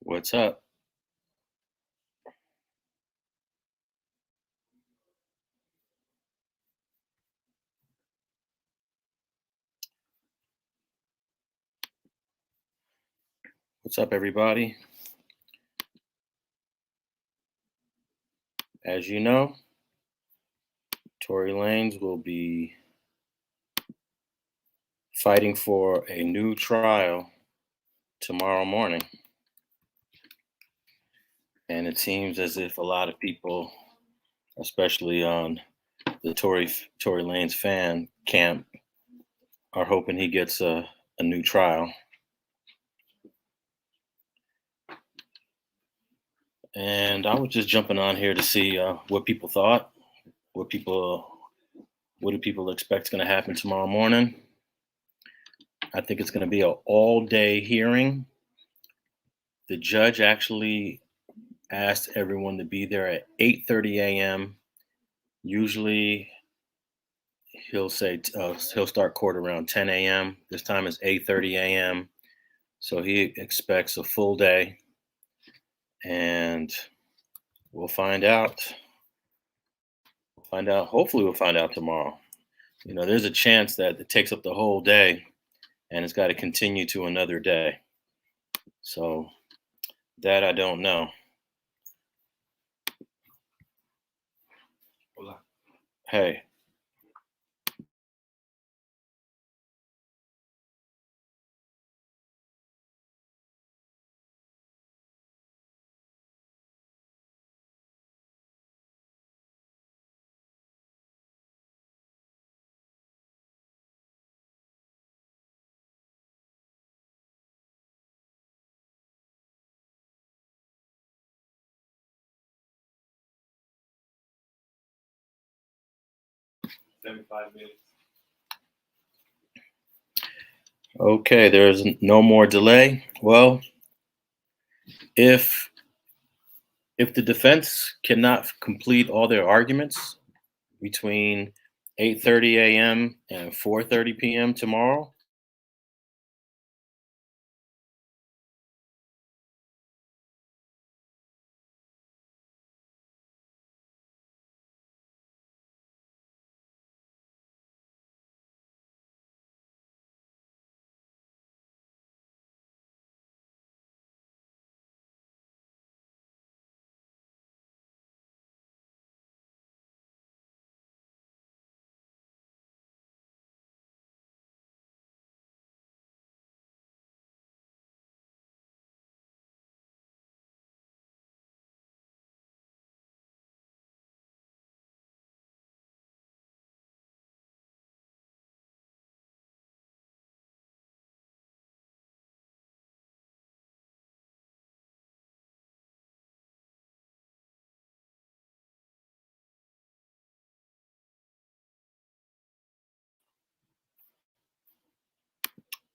What's up? What's up, everybody? As you know, Tory Lanez will be fighting for a new trial tomorrow morning. And it seems as if a lot of people, especially on the Tory Lanez fan camp, are hoping he gets a new trial. And I was just jumping on here to see what people thought, what do people expect is going to happen tomorrow morning. I think it's going to be an all-day hearing. The judge actually asked everyone to be there at 8:30 a.m. Usually he'll say he'll start court around 10 a.m. This time it's 8:30 a.m. So he expects a full day, and we'll find out. Hopefully, we'll find out tomorrow. You know, there's a chance that it takes up the whole day, and it's got to continue to another day. So that I don't know. Hey. Okay, there's no more delay. Well, if the defense cannot complete all their arguments between 8:30 a.m. and 4:30 p.m. tomorrow,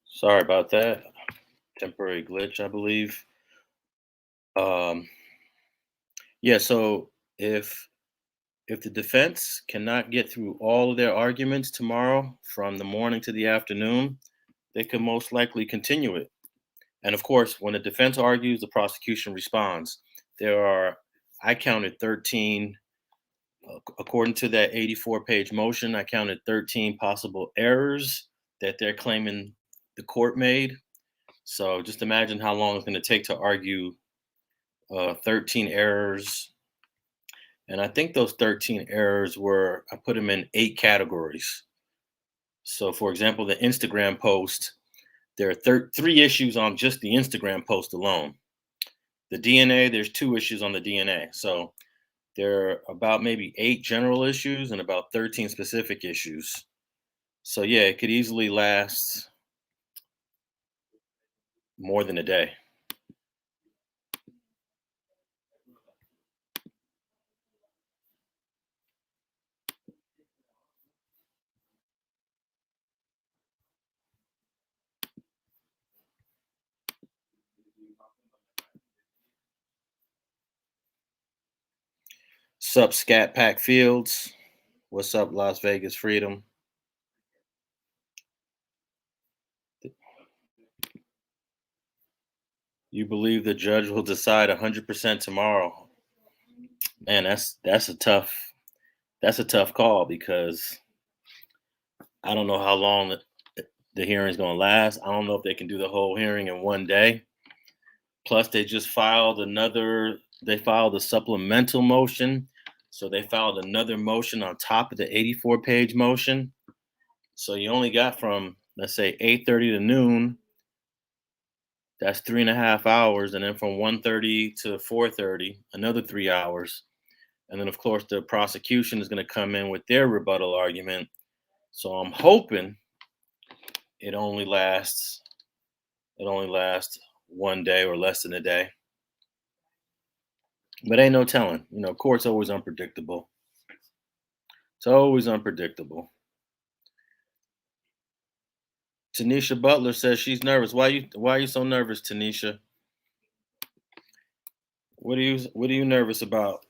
sorry about that. Temporary glitch, I believe. Um, yeah, so if the defense cannot get through all of their arguments tomorrow from the morning to the afternoon, they could most likely continue it. And of course, when the defense argues, the prosecution responds. There are, I counted 13, according to that 84-page motion, I counted 13 possible errors that they're claiming the court made. So just imagine how long it's going to take to argue 13 errors. And I think those 13 errors I put them in 8 categories. So, for example, the Instagram post, there are 3 issues on just the Instagram post alone. The DNA, there's 2 issues on the DNA. So there are about maybe 8 general issues and about 13 specific issues. So yeah, it could easily last more than a day. Sup, Scat Pack Fields? What's up, Las Vegas Freedom? You believe the judge will decide 100% tomorrow? Man, that's a tough call because I don't know how long the hearing's going to last. I don't know if they can do the whole hearing in one day. Plus, they filed a supplemental motion. So they filed another motion on top of the 84-page motion. So you only got from, let's say, 8:30 to noon. That's 3.5 hours. And then from 1:30 to 4:30, another 3 hours. And then, of course, the prosecution is going to come in with their rebuttal argument. So I'm hoping it only lasts one day or less than a day. But ain't no telling. Court's always unpredictable. It's always unpredictable. Tanisha Butler says she's nervous. Why are you so nervous, Tanisha? What are you nervous about?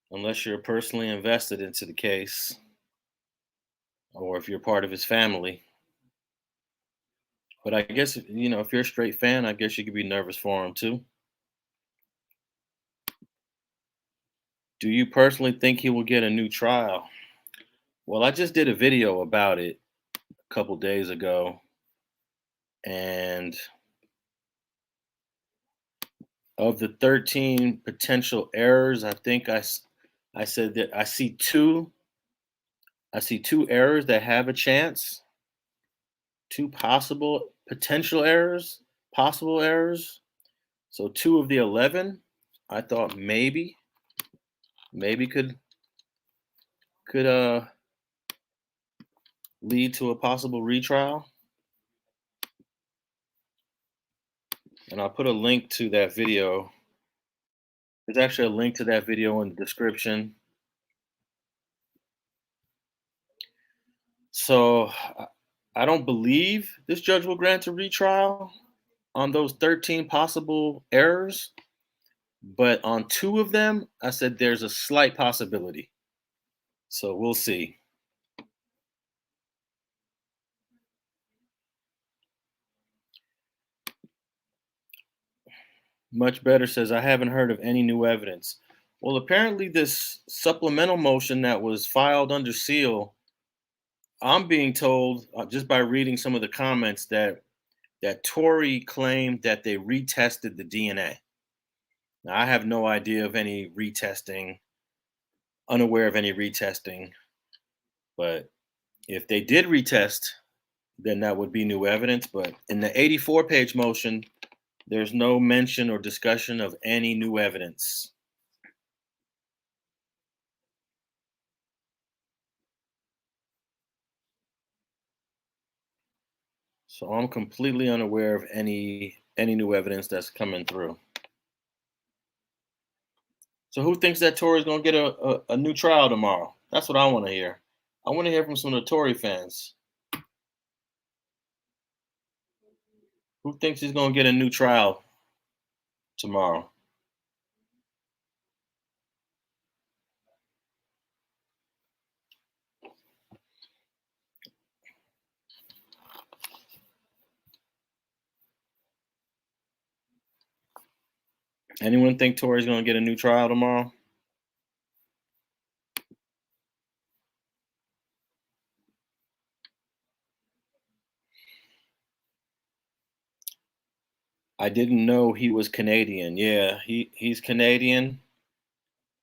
Unless you're personally invested into the case, or if you're part of his family. But I guess if you're a straight fan, I guess you could be nervous for him too. Do you personally think he will get a new trial? Well, I just did a video about it a couple days ago, and of the 13 potential errors, I think I said that I see two errors that have a chance, two potential errors, possible errors. So two of the 11, I thought maybe could lead to a possible retrial. And I'll put a link to that video. There's actually a link to that video in the description. So I don't believe this judge will grant a retrial on those 13 possible errors, but on two of them, I said there's a slight possibility. So we'll see. Much Better says, I haven't heard of any new evidence. Well, apparently, this supplemental motion that was filed under seal, I'm being told just by reading some of the comments that Tory claimed that they retested the DNA. Now, I have no idea of any retesting, unaware of any retesting, but if they did retest, then that would be new evidence. But in the 84-page motion, there's no mention or discussion of any new evidence. So I'm completely unaware of any new evidence that's coming through. So who thinks that Tory's gonna get a new trial tomorrow? That's what I want to hear. I want to hear from some of the Tory fans. Who thinks he's gonna get a new trial tomorrow? Anyone think Tory's gonna get a new trial tomorrow? I didn't know he was Canadian. Yeah, he's Canadian,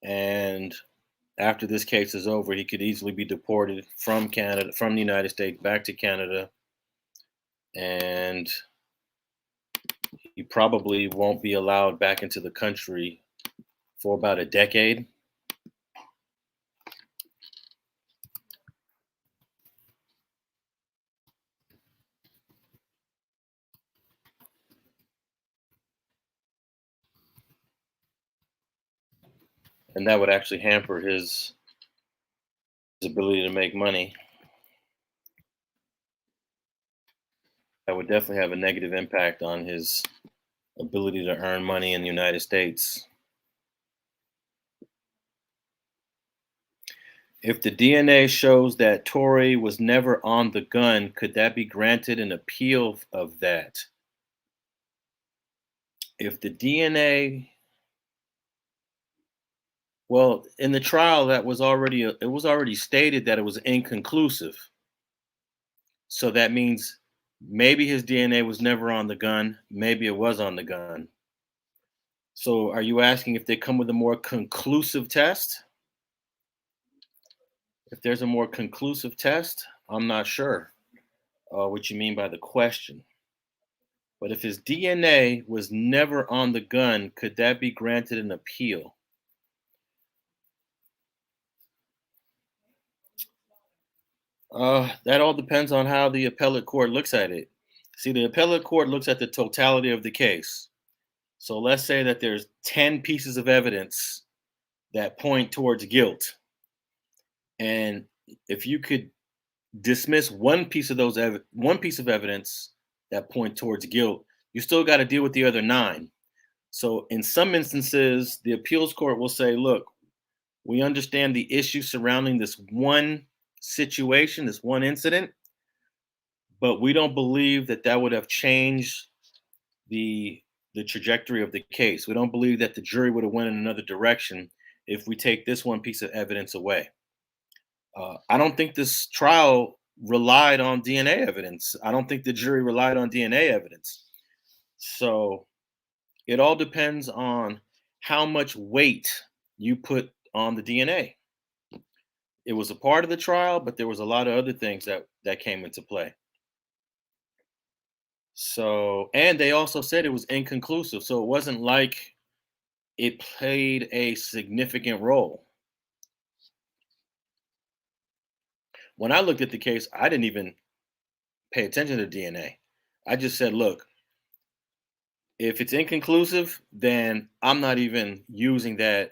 and after this case is over, he could easily be deported from Canada, from the United States, back to Canada, and he probably won't be allowed back into the country for about a decade. And that would actually hamper his ability to make money. That would definitely have a negative impact on his ability to earn money in the United States. If the DNA shows that Tory was never on the gun, could that be granted an appeal of that? If the DNA, well, in the trial that was already it was already stated that it was inconclusive. So that means maybe his DNA was never on the gun, maybe it was on the gun. So are you asking if they come with a more conclusive test? If there's a more conclusive test, I'm not sure what you mean by the question. But if his DNA was never on the gun, could that be granted an appeal? That all depends on how the appellate court looks at it. See, the appellate court looks at the totality of the case. So let's say that there's 10 pieces of evidence that point towards guilt. And if you could dismiss one piece of one piece of evidence that point towards guilt, you still got to deal with the other 9. So in some instances, the appeals court will say, look, we understand the issue surrounding this one situation, this one incident, but we don't believe that that would have changed the trajectory of the case. We don't believe that the jury would have went in another direction if we take this one piece of evidence away. I don't think this trial relied on DNA evidence. I don't think the jury relied on DNA evidence. So it all depends on how much weight you put on the DNA. It was a part of the trial, but there was a lot of other things that came into play. So, and they also said it was inconclusive, so it wasn't like it played a significant role. When I looked at the case, I didn't even pay attention to DNA. I just said, look, if it's inconclusive, then I'm not even using that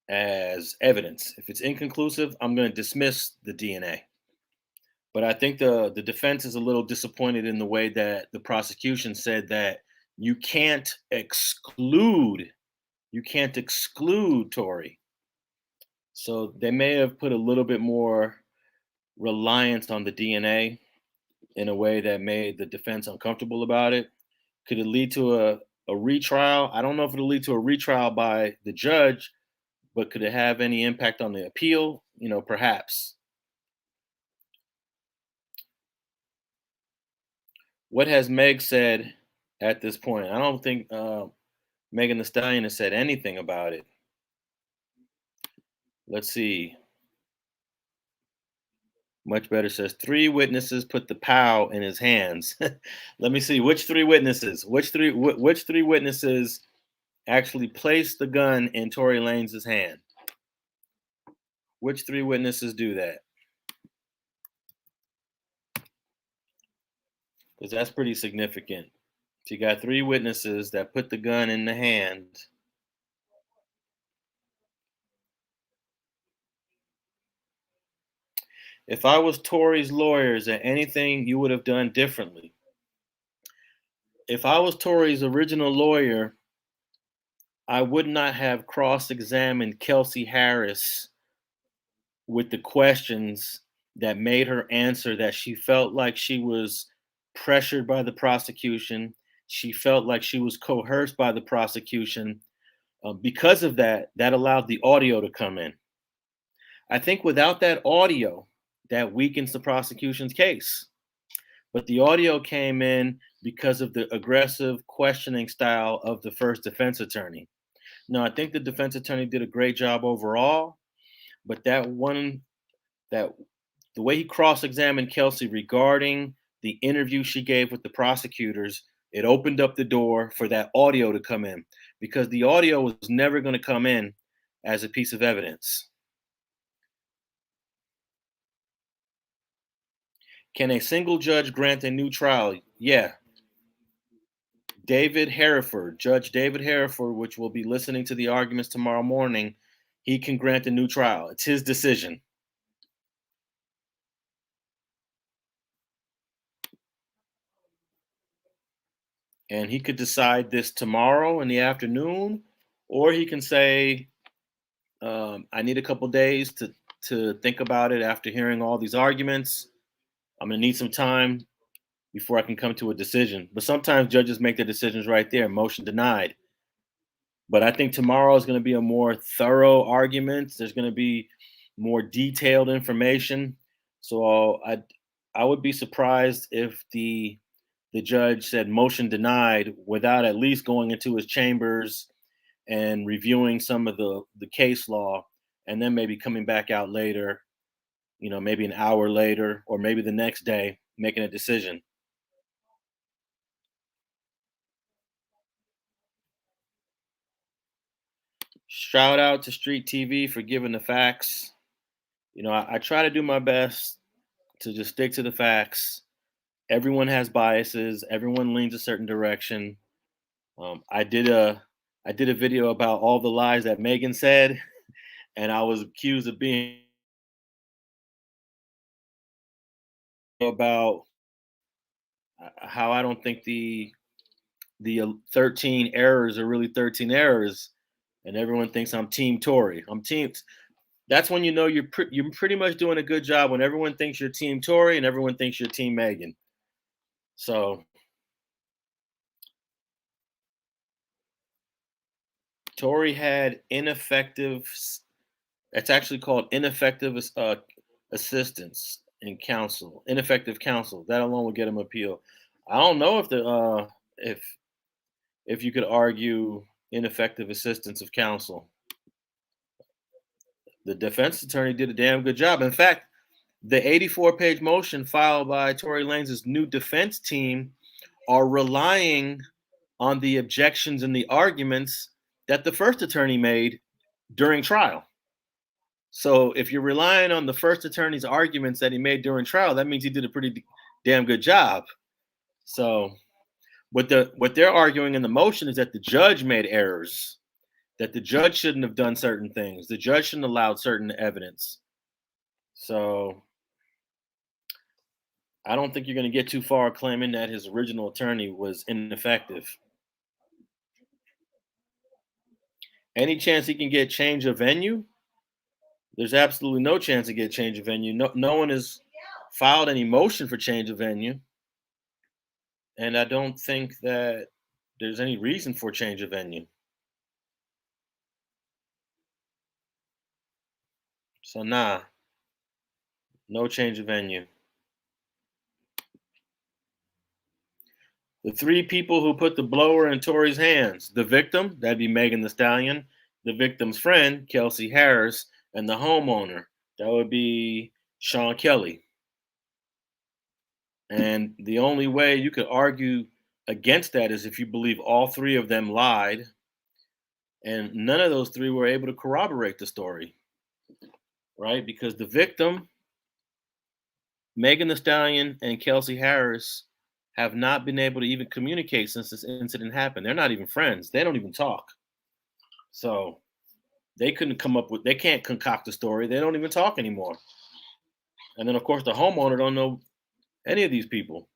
as evidence. If it's inconclusive, I'm going to dismiss the DNA. But I think the defense is a little disappointed in the way that the prosecution said that you can't exclude Tory. So they may have put a little bit more reliance on the DNA in a way that made the defense uncomfortable about it. Could it lead to a retrial? I don't know if it'll lead to a retrial by the judge, but could it have any impact on the appeal? Perhaps. What has Meg said at this point? I don't think Megan Thee Stallion has said anything about it. Let's see. Much better says 3 witnesses put the POW in his hands. Let me see which 3 witnesses. Which 3 witnesses actually placed the gun in Tory Lanez's hand? Which 3 witnesses do that? Because that's pretty significant. So you got 3 witnesses that put the gun in the hand. If I was Tory's lawyer, is there anything you would have done differently? If I was Tory's original lawyer, I would not have cross-examined Kelsey Harris with the questions that made her answer that she felt like she was pressured by the prosecution. She felt like she was coerced by the prosecution. Because of that, that allowed the audio to come in. I think without that audio, that weakens the prosecution's case. But the audio came in because of the aggressive questioning style of the first defense attorney. No, I think the defense attorney did a great job overall, but that the way he cross-examined Kelsey regarding the interview she gave with the prosecutors, it opened up the door for that audio to come in because the audio was never going to come in as a piece of evidence. Can a single judge grant a new trial? Yeah. Judge David Hereford, which will be listening to the arguments tomorrow morning, he can grant a new trial. It's his decision. and he could decide this tomorrow in the afternoon, or he can say, "I need a couple days to think about it after hearing all these arguments. I'm gonna need some time before I can come to a decision." But sometimes judges make their decisions right there, motion denied. But I think tomorrow is going to be a more thorough argument. There's going to be more detailed information. So I would be surprised if the judge said motion denied without at least going into his chambers and reviewing some of the case law, and then maybe coming back out later, maybe an hour later or maybe the next day making a decision. Shout out to Street TV for giving the facts. I try to do my best to just stick to the facts. Everyone has biases. Everyone leans a certain direction. Um, I did a I did a video about all the lies that Megan said, and I was accused of being about how I don't think the 13 errors are really 13 errors, and everyone thinks I'm Team Tory. I'm team. That's when you know you're pretty much doing a good job when everyone thinks you're Team Tory and everyone thinks you're Team Megan. So Tory had ineffective. It's actually called ineffective assistance in counsel. Ineffective counsel. That alone would get him appeal. I don't know if you could argue ineffective assistance of counsel. The defense attorney did a damn good job. In fact, the 84-page motion filed by Tory Lanez's new defense team are relying on the objections and the arguments that the first attorney made during trial. So if you're relying on the first attorney's arguments that he made during trial, that means he did a pretty damn good job. So what they're arguing in the motion is that the judge made errors, that the judge shouldn't have done certain things, the judge shouldn't have allowed certain evidence. So I don't think you're going to get too far claiming that his original attorney was ineffective. Any chance he can get change of venue? There's absolutely no chance to get change of venue. No one has filed any motion for change of venue, and I don't think that there's any reason for change of venue. So nah, no change of venue. The three people who put the blower in Tory's hands: the victim, that'd be Megan Thee Stallion; the victim's friend, Kelsey Harris; and the homeowner, that would be Sean Kelly. And the only way you could argue against that is if you believe all three of them lied, and none of those three were able to corroborate the story, right? Because the victim, Megan Thee Stallion, and Kelsey Harris have not been able to even communicate since this incident happened. They're not even friends. They don't even talk. So they can't concoct a story. They don't even talk anymore. And then of course the homeowner don't know any of these people.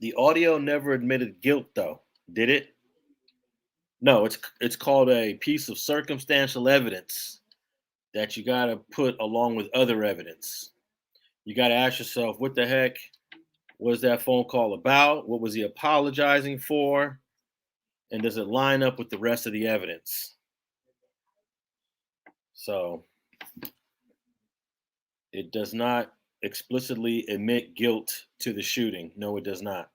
The audio never admitted guilt though, did it? No, it's called a piece of circumstantial evidence that you got to put along with other evidence. You got to ask yourself, what the heck was that phone call about? What was he apologizing for? And does it line up with the rest of the evidence? So it does not explicitly admit guilt to the shooting. No, it does not.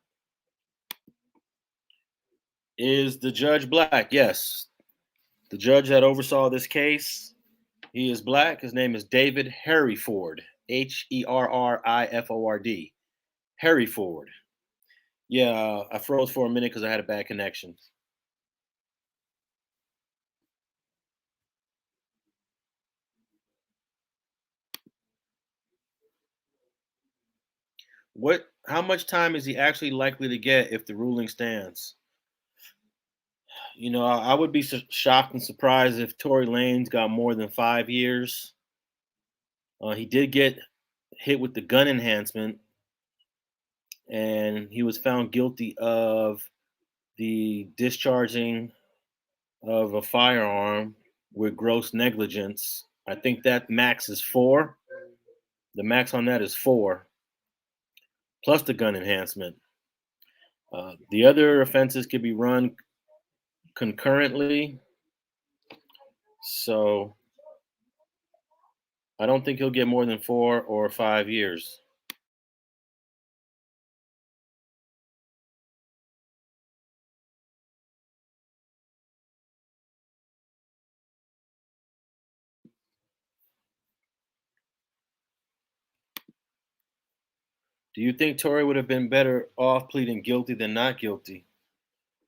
Is the judge black? Yes. The judge that oversaw this case, he is black. His name is David Harryford, Herriford. Harryford. Yeah, I froze for a minute because I had a bad connection. How much time is he actually likely to get if the ruling stands? I would be shocked and surprised if Tory Lanez got more than 5 years. He did get hit with the gun enhancement, and he was found guilty of the discharging of a firearm with gross negligence. I think that max is 4. The max on that is 4, plus the gun enhancement. The other offenses could be run concurrently, so I don't think he'll get more than 4 or 5 years. Do you think Tory would have been better off pleading guilty than not guilty?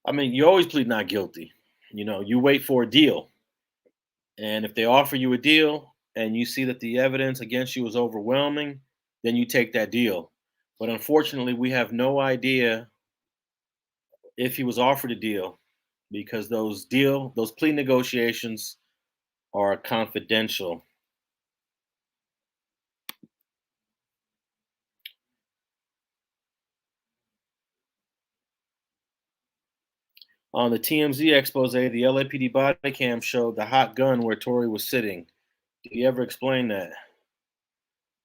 I mean, you always plead not guilty. You wait for a deal. And if they offer you a deal and you see that the evidence against you is overwhelming, then you take that deal. But unfortunately, we have no idea if he was offered a deal because those plea negotiations are confidential. On the TMZ expose, the LAPD body cam showed the hot gun where Tory was sitting. Did he ever explain that?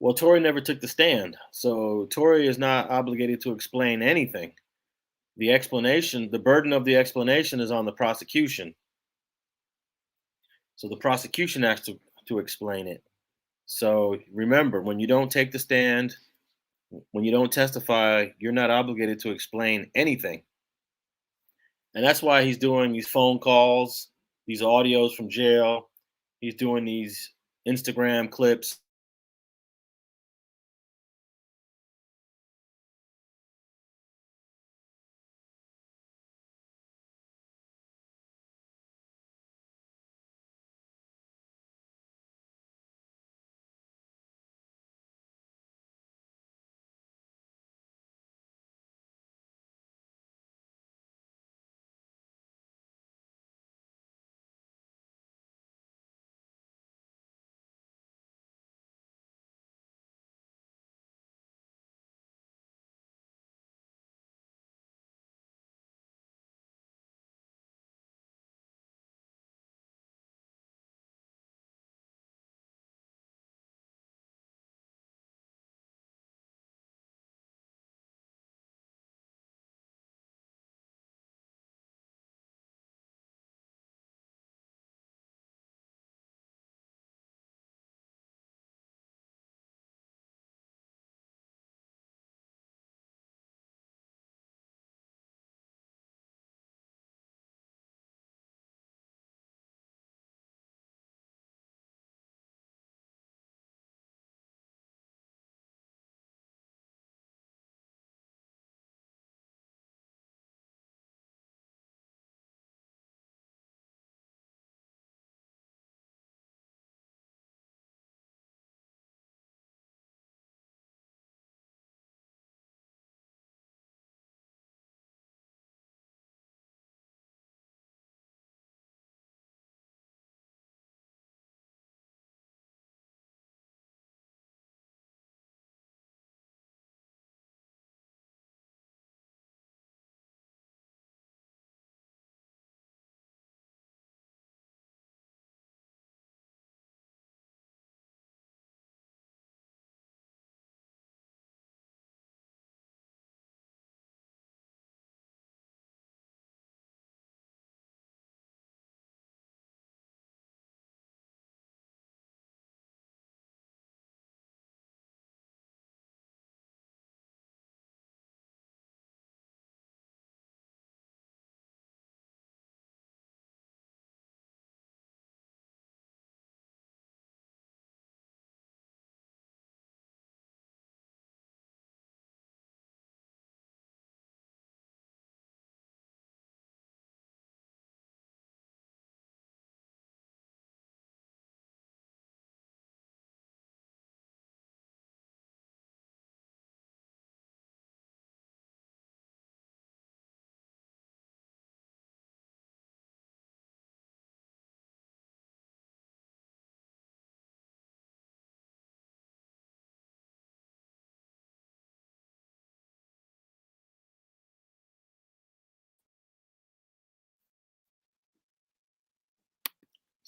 Well, Tory never took the stand, so Tory is not obligated to explain anything. The burden of the explanation is on the prosecution. So the prosecution has to explain it. So remember, when you don't take the stand, when you don't testify, you're not obligated to explain anything. And that's why he's doing these phone calls, these audios from jail. He's doing these Instagram clips.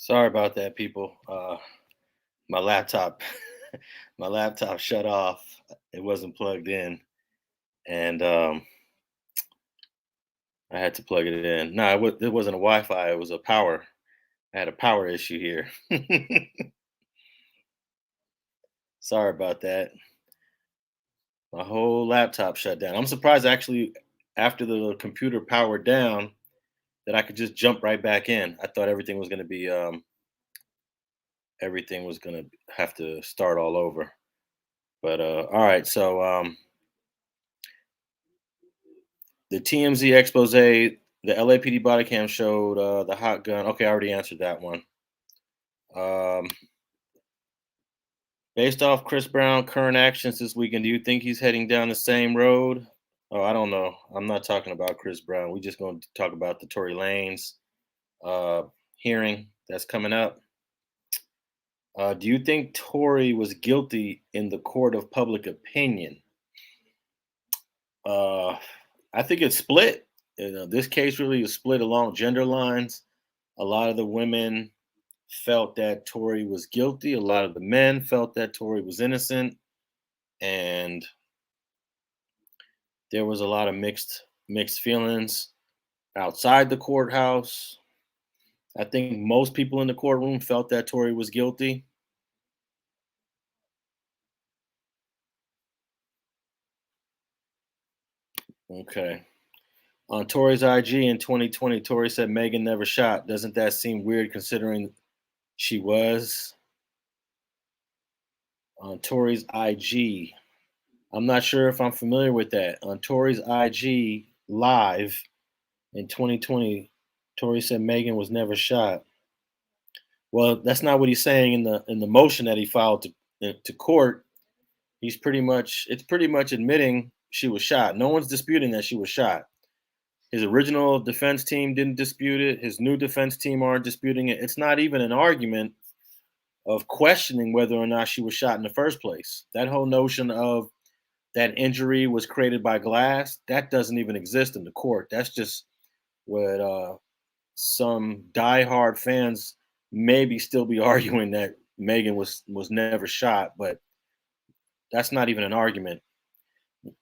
Sorry about that, people. My laptop, my laptop shut off. It wasn't plugged in, and I had to plug it in. No, it wasn't a Wi-Fi. It was a power. I had a power issue here. Sorry about that. My whole laptop shut down. I'm surprised actually after the computer powered down that I could just jump right back in. I thought everything was gonna have to start all over. But all right, so the TMZ expose, the LAPD body cam showed the hot gun. Okay, I already answered that one. Um, Based off Chris Brown current actions this weekend, do you think he's heading down the same road? Oh, I don't know. I'm not talking about Chris Brown. We just going to talk about the Tory Lanez uh, hearing that's coming up. Do you think Tory was guilty in the court of public opinion? Uh, I think it's split. This case really is split along gender lines. A lot of the women felt that Tory was guilty. A lot of the men felt that Tory was innocent, and there was a lot of mixed feelings outside the courthouse. I think most people in the courtroom felt that Tory was guilty. Okay. On Tory's IG in 2020, Tory said Megan never shot. Doesn't that seem weird considering she was? On Tory's IG, I'm not sure if I'm familiar with that. On Tory's IG live in 2020, Tory said Megan was never shot. Well, that's not what he's saying in the motion that he filed to court. It's pretty much admitting she was shot. No one's disputing that she was shot. His original defense team didn't dispute it. His new defense team aren't disputing it. It's not even an argument of questioning whether or not she was shot in the first place. That whole notion of that injury was created by glass, that doesn't even exist in the court. That's just what some diehard fans maybe still be arguing that Megan was never shot, but that's not even an argument.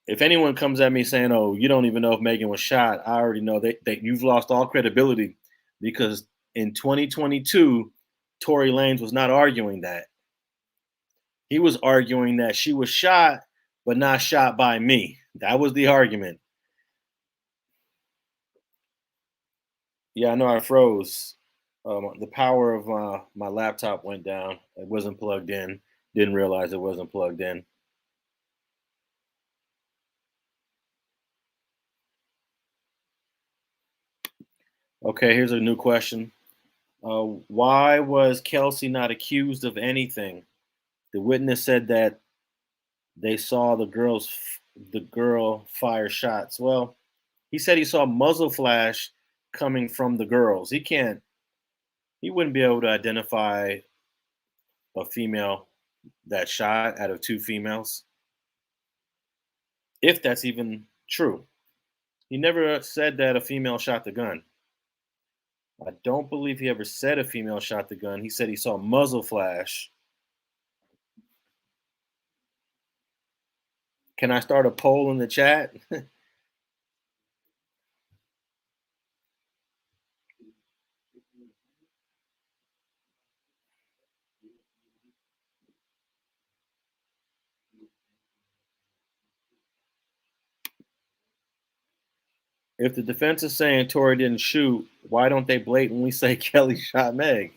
If anyone comes at me saying, "Oh, you don't even know if Megan was shot," I already know that you've lost all credibility because in 2022, Tory Lanez was not arguing that. He was arguing that she was shot, but not shot by me. That was the argument. Yeah, I know I froze. The power of my laptop went down. It wasn't plugged in. Didn't realize it wasn't plugged in. Okay, here's a new question. Why was Kelsey not accused of anything? The witness said that they saw the girl fire shots. Well, he said he saw muzzle flash coming from the girls. He wouldn't be able to identify a female that shot out of two females, if that's even true. He never said that a female shot the gun. I don't believe he ever said a female shot the gun. He said he saw muzzle flash. Can I start a poll in the chat? If the defense is saying Tory didn't shoot, why don't they blatantly say Kelly shot Meg?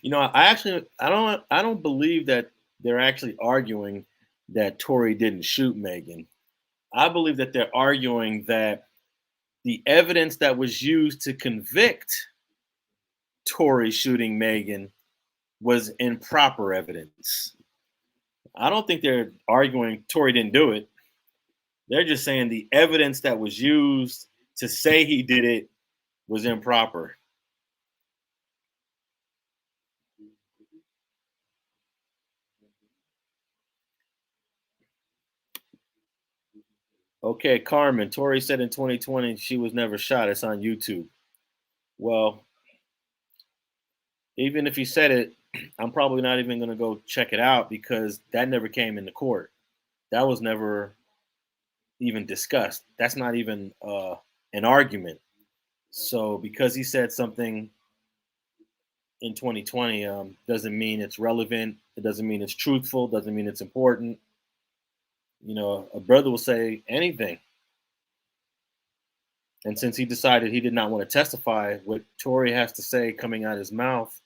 I don't believe that they're actually arguing that Tory didn't shoot Megan. I believe that they're arguing that the evidence that was used to convict Tory shooting Megan was improper evidence. I don't think they're arguing Tory didn't do it. They're just saying the evidence that was used to say he did it was improper. Okay, Carmen. Tory said in 2020 she was never shot. It's on YouTube. Well, even if he said it, I'm probably not even going to go check it out because that never came into court. That was never even discussed. That's not even an argument. So because he said something in 2020 doesn't mean it's relevant. It doesn't mean it's truthful. Doesn't mean it's important. You know, a brother will say anything. And since he decided he did not want to testify, what Tory has to say coming out his mouth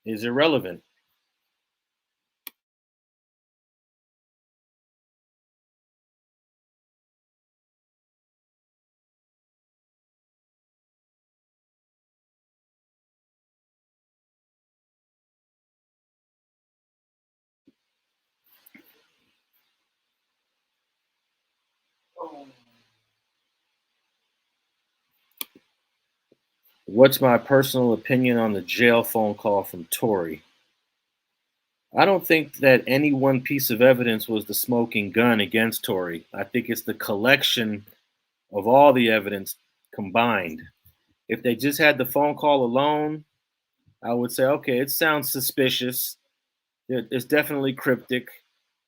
is irrelevant. What's my personal opinion on the jail phone call from Tory? I don't think that any one piece of evidence was the smoking gun against Tory. I think it's the collection of all the evidence combined. If they just had the phone call alone, I would say, okay, it sounds suspicious. It's definitely cryptic.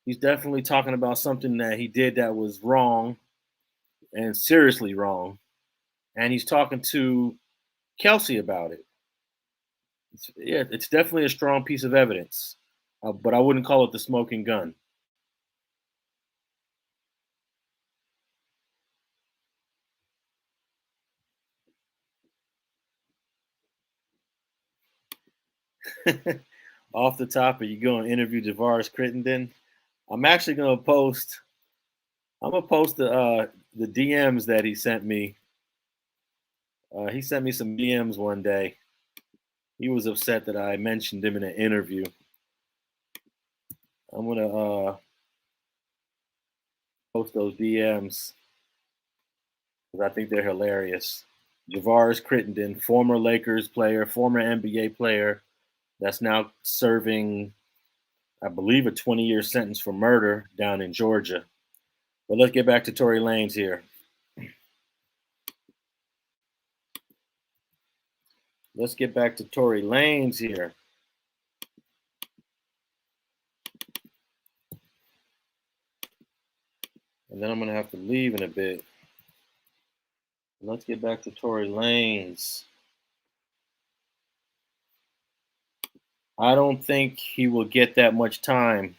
He's definitely talking about something that he did that was wrong and seriously wrong. And he's talking to Kelsey about it. Yeah, it's definitely a strong piece of evidence, but I wouldn't call it the smoking gun. Off the top, are you going to interview Javaris Crittenden? I'm actually going to post. I'm gonna post the DMs that he sent me. He sent me some DMs one day. He was upset that I mentioned him in an interview. I'm gonna post those DMs because I think they're hilarious. Javaris Crittenden, former Lakers player, former NBA player, that's now serving, I believe, a 20-year sentence for murder down in Georgia. But let's get back to Tory Lanez here. Let's get back to Tory Lanez here. And then I'm going to have to leave in a bit. Let's get back to Tory Lanez. I don't think he will get that much time,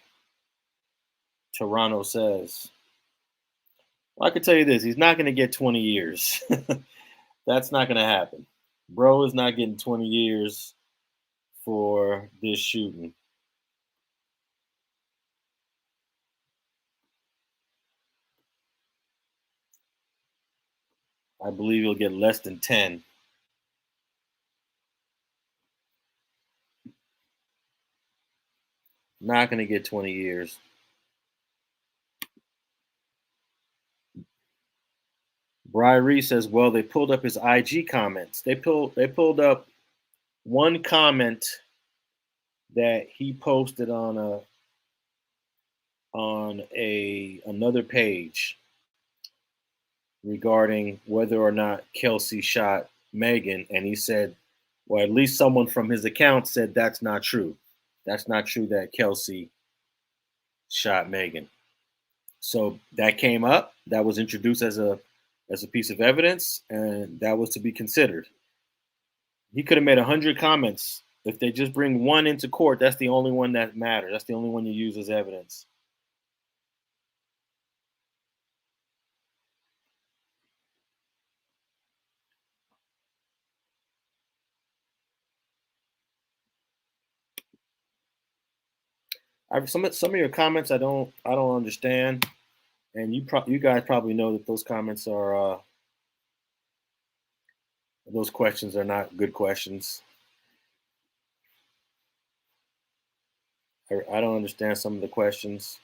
Toronto says. Well, I can tell you this, he's not going to get 20 years. That's not going to happen. Bro is not getting 20 years for this shooting. I believe he'll get less than 10. Not going to get 20 years. Bri says, well, they pulled up his IG comments. They pulled up one comment that he posted on another page regarding whether or not Kelsey shot Megan, and he said, well, at least someone from his account said that's not true. That's not true that Kelsey shot Megan. So that came up. That was introduced as a piece of evidence, and that was to be considered. He could have made 100 comments. If they just bring one into court, that's the only one that matters. That's the only one you use as evidence. Some of your comments I don't understand, and you guys probably know that those comments are those questions are not good questions. I don't understand some of the questions.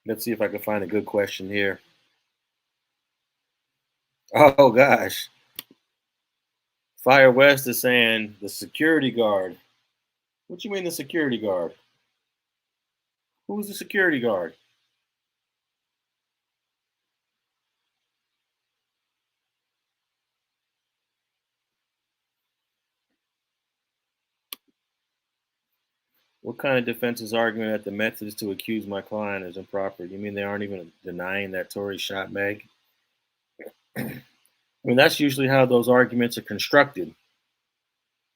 Let's see if I can find a good question here. Oh gosh. Fire West is saying the security guard. What you mean the security guard? Who's the security guard? What kind of defense is arguing that the methods to accuse my client is improper? You mean they aren't even denying that Tory shot Meg? I mean, that's usually how those arguments are constructed.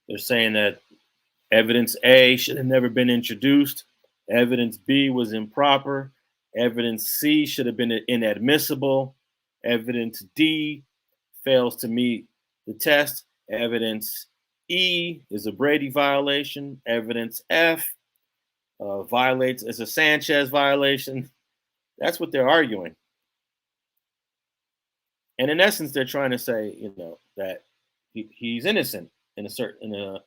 They're saying that evidence A should have never been introduced, evidence B was improper, evidence C should have been inadmissible, evidence D fails to meet the test, evidence E is a Brady violation, evidence F violates is a Sanchez violation. That's what they're arguing. And in essence, they're trying to say, that he's innocent in a certain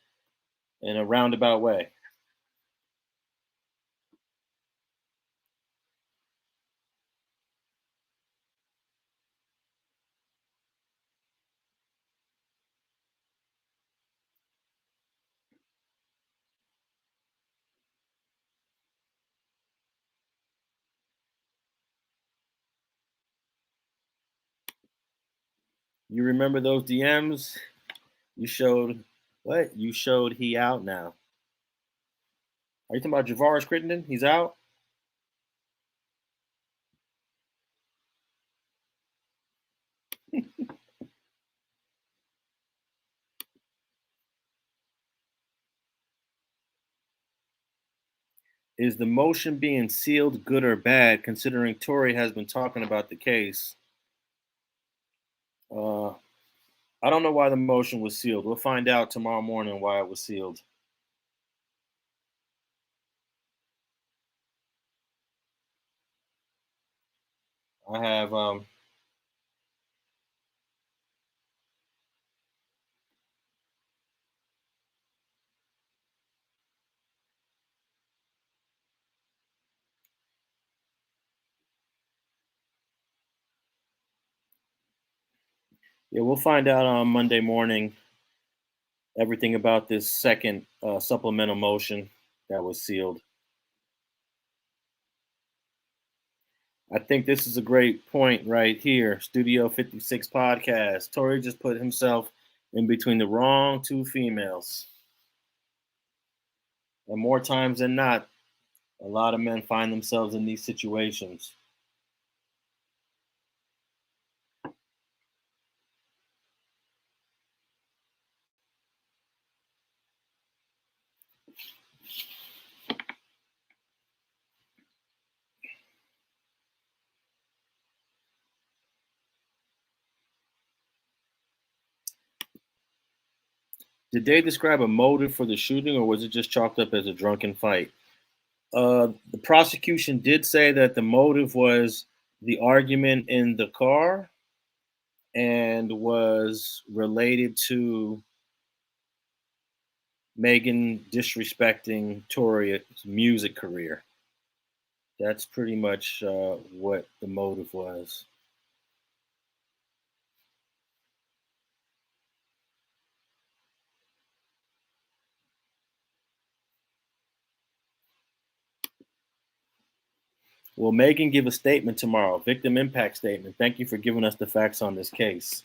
in a roundabout way. You remember those DMs? You showed what? You showed he out now. Are you talking about Javaris Crittenden? He's out? Is the motion being sealed good or bad, considering Tory has been talking about the case? Uh, I don't know why the motion was sealed. We'll find out tomorrow morning why it was sealed. I have yeah, we'll find out on Monday morning everything about this second supplemental motion that was sealed. I think this is a great point right here. Studio 56 podcast. Tory just put himself in between the wrong two females. And more times than not, a lot of men find themselves in these situations. Did they describe a motive for the shooting, or was it just chalked up as a drunken fight? The prosecution did say that the motive was the argument in the car and was related to Megan disrespecting Tory's music career. That's pretty much what the motive was. Will Megan give a statement tomorrow? Victim impact statement. Thank you for giving us the facts on this case.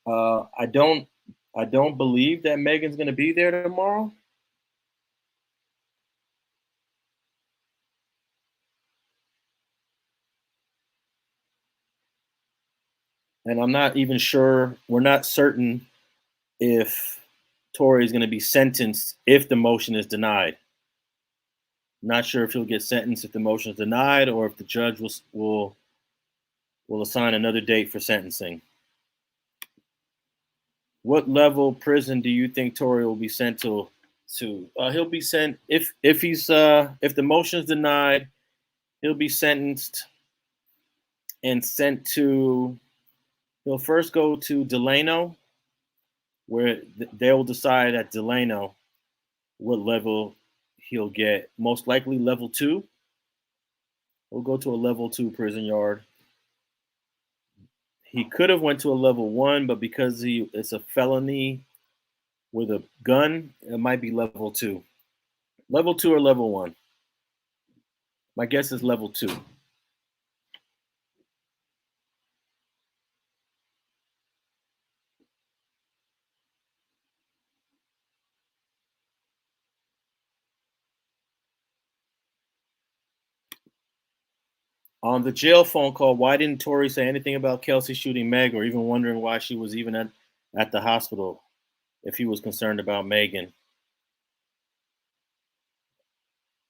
Uh, I don't, I don't believe that Megan's going to be there tomorrow. And I'm not even sure. We're not certain if Tory is going to be sentenced if the motion is denied. Not sure if he'll get sentenced if the motion is denied, or if the judge will assign another date for sentencing. What level prison do you think Tory will be sent to? He'll be sent if the motion is denied. He'll be sentenced and sent to. He'll first go to Delano, where they'll decide at Delano what level he'll get. Most likely level 2. We'll go to a level 2 prison yard. He could have went to a level 1, but because it's a felony with a gun, it might be level two. Level two or level one? My guess is level two. On the jail phone call, why didn't Tory say anything about Kelsey shooting Meg or even wondering why she was even at the hospital if he was concerned about Megan?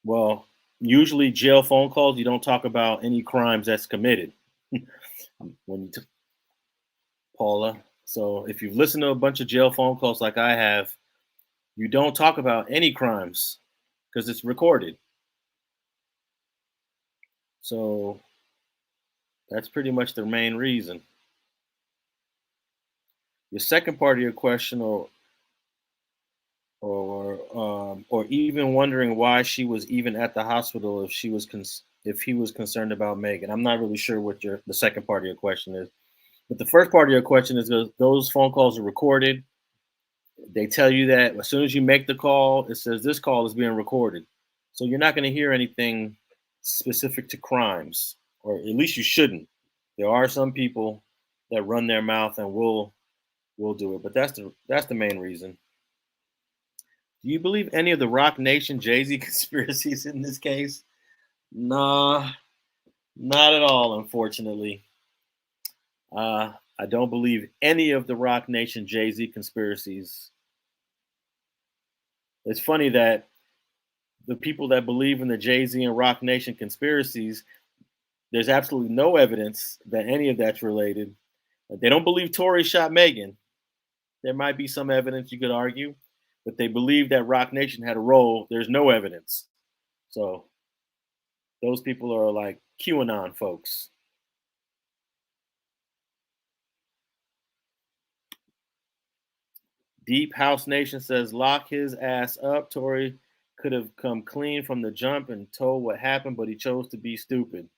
Well, usually jail phone calls, you don't talk about any crimes that's committed. when you Paula. So if you've listened to a bunch of jail phone calls like I have, you don't talk about any crimes because it's recorded. So that's pretty much the main reason. The second part of your question, or even wondering why she was even at the hospital if he was concerned about Megan. I'm not really sure what the second part of your question is, but the first part of your question is those phone calls are recorded. They tell you that as soon as you make the call, it says this call is being recorded. So you're not going to hear anything specific to crimes, or at least you shouldn't. There are some people that run their mouth and will do it, but that's the main reason. Do you believe any of the Rock Nation Jay-Z conspiracies in this case? Nah, not at all, unfortunately. I don't believe any of the Rock Nation Jay-Z conspiracies. It's funny that the people that believe in the Jay-Z and Rock Nation conspiracies, there's absolutely no evidence that any of that's related. They don't believe Tory shot Megan. There might be some evidence you could argue, but they believe that Rock Nation had a role. There's no evidence. So those people are like QAnon folks. Deep House Nation says, lock his ass up. Tory could have come clean from the jump and told what happened, but he chose to be stupid.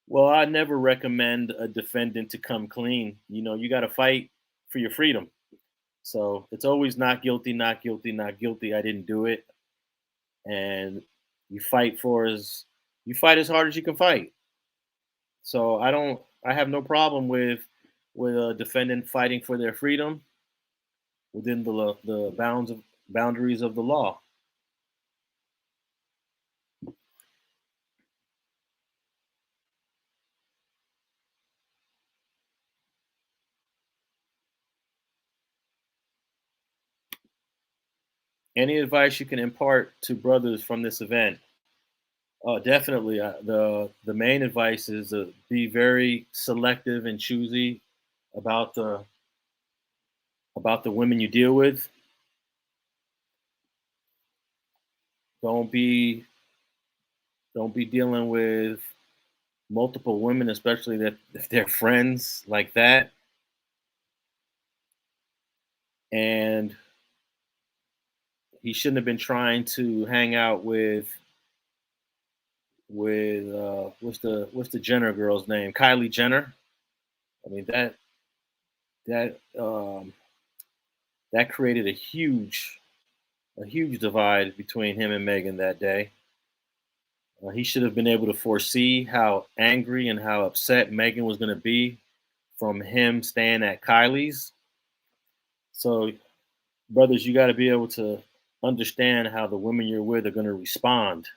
Well, I never recommend a defendant to come clean. You got to fight for your freedom. So it's always not guilty, not guilty, not guilty. I didn't do it. And you fight you fight as hard as you can fight. So I have no problem with a defendant fighting for their freedom within the boundaries of the law. Any advice you can impart to brothers from this event? Definitely. The main advice is to be very selective and choosy about the women you deal with. Don't be don't be dealing with multiple women, especially that if they're friends like that. And he shouldn't have been trying to hang out with what's the Jenner girl's name? Kylie Jenner. I mean that that created a huge divide between him and Megan that day. He should have been able to foresee how angry and how upset Megan was going to be from him staying at Kylie's. So, brothers, you got to be able to understand how the women you're with are going to respond.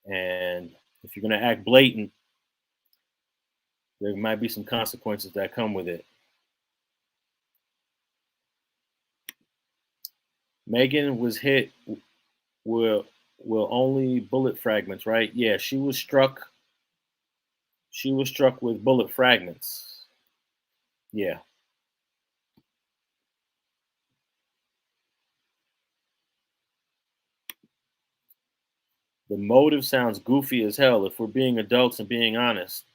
And if you're going to act blatant, there might be some consequences that come with it. Megan was hit with only bullet fragments, right? Yeah, she was struck. She was struck with bullet fragments. Yeah. The motive sounds goofy as hell if we're being adults and being honest.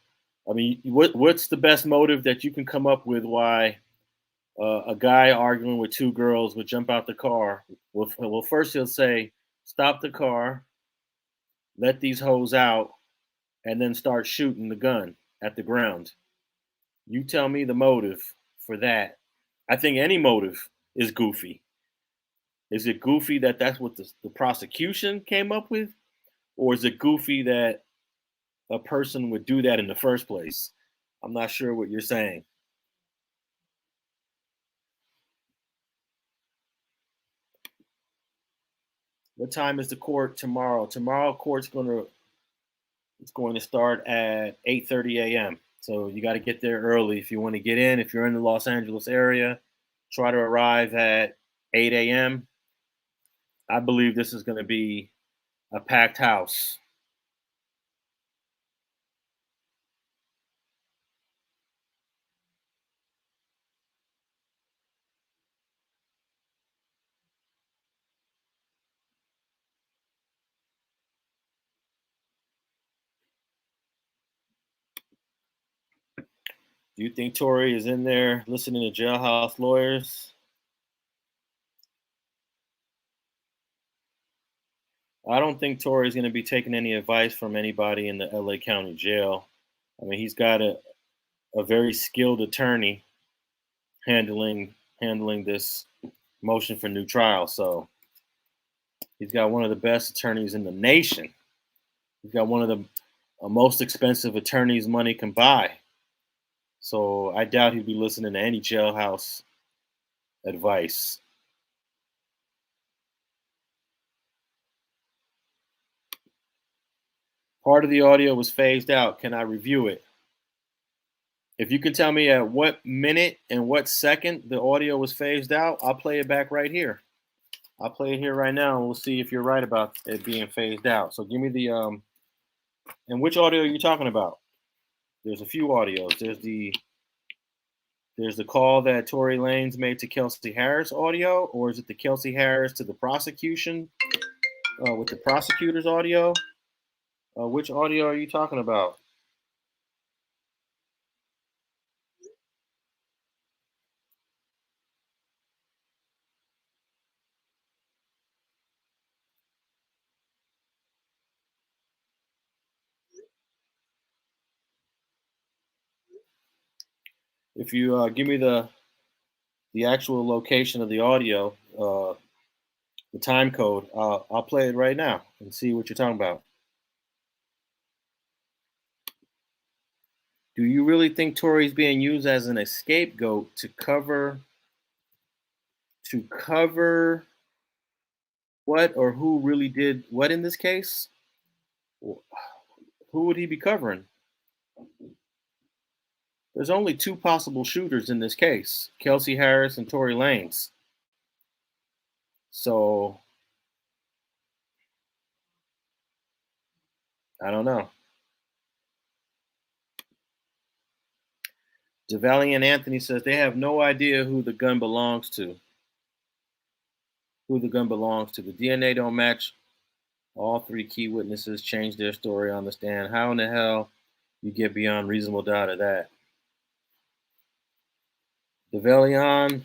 I mean, what's the best motive that you can come up with why a guy arguing with two girls would jump out the car? Well, first he'll say, "Stop the car, let these hoes out," and then start shooting the gun at the ground. You tell me the motive for that. I think any motive is goofy. Is it goofy that that's what the prosecution came up with, or is it goofy that a person would do that in the first place? I'm not sure what you're saying. What time is the court tomorrow? Tomorrow court's going to start at 8:30 a.m. So you got to get there early if you want to get in. If you're in the Los Angeles area, try to arrive at 8 a.m. I believe this is going to be a packed house. Do you think Tory is in there listening to jailhouse lawyers? I don't think Tory is going to be taking any advice from anybody in the LA County Jail. I mean, he's got a very skilled attorney handling this motion for new trial. So he's got one of the best attorneys in the nation. He's got one of the most expensive attorneys money can buy. So I doubt he'd be listening to any jailhouse advice. Part of the audio was phased out. Can I review it? If you can tell me at what minute and what second the audio was phased out, I'll play it back right here. I'll play it here right now, and we'll see if you're right about it being phased out. So give me the and which audio are you talking about? There's a few audios. There's the call that Tory Lanez made to Kelsey Harris audio, or is it the Kelsey Harris to the prosecution with the prosecutor's audio? Which audio are you talking about? If you give me the actual location of the audio, the time code, I'll play it right now and see what you're talking about. Do you really think Tory's being used as an scapegoat to cover what or who really did what in this case? Who would he be covering? There's only two possible shooters in this case, Kelsey Harris and Tory Lanez. So I don't know. Javalian Anthony says they have no idea who the gun belongs to. Who the gun belongs to. The DNA don't match. All three key witnesses changed their story on the stand. How in the hell you get beyond reasonable doubt of that? Javalian,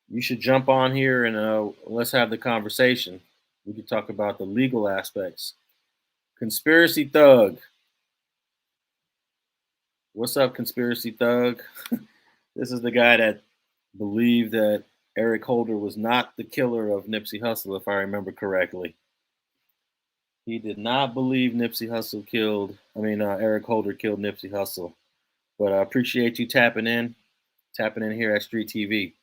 you should jump on here and let's have the conversation. We could talk about the legal aspects. Conspiracy Thug. What's up, Conspiracy Thug? This is the guy that believed that Eric Holder was not the killer of Nipsey Hussle, if I remember correctly. He did not believe Eric Holder killed Nipsey Hussle. But I appreciate you tapping in here at Street TV.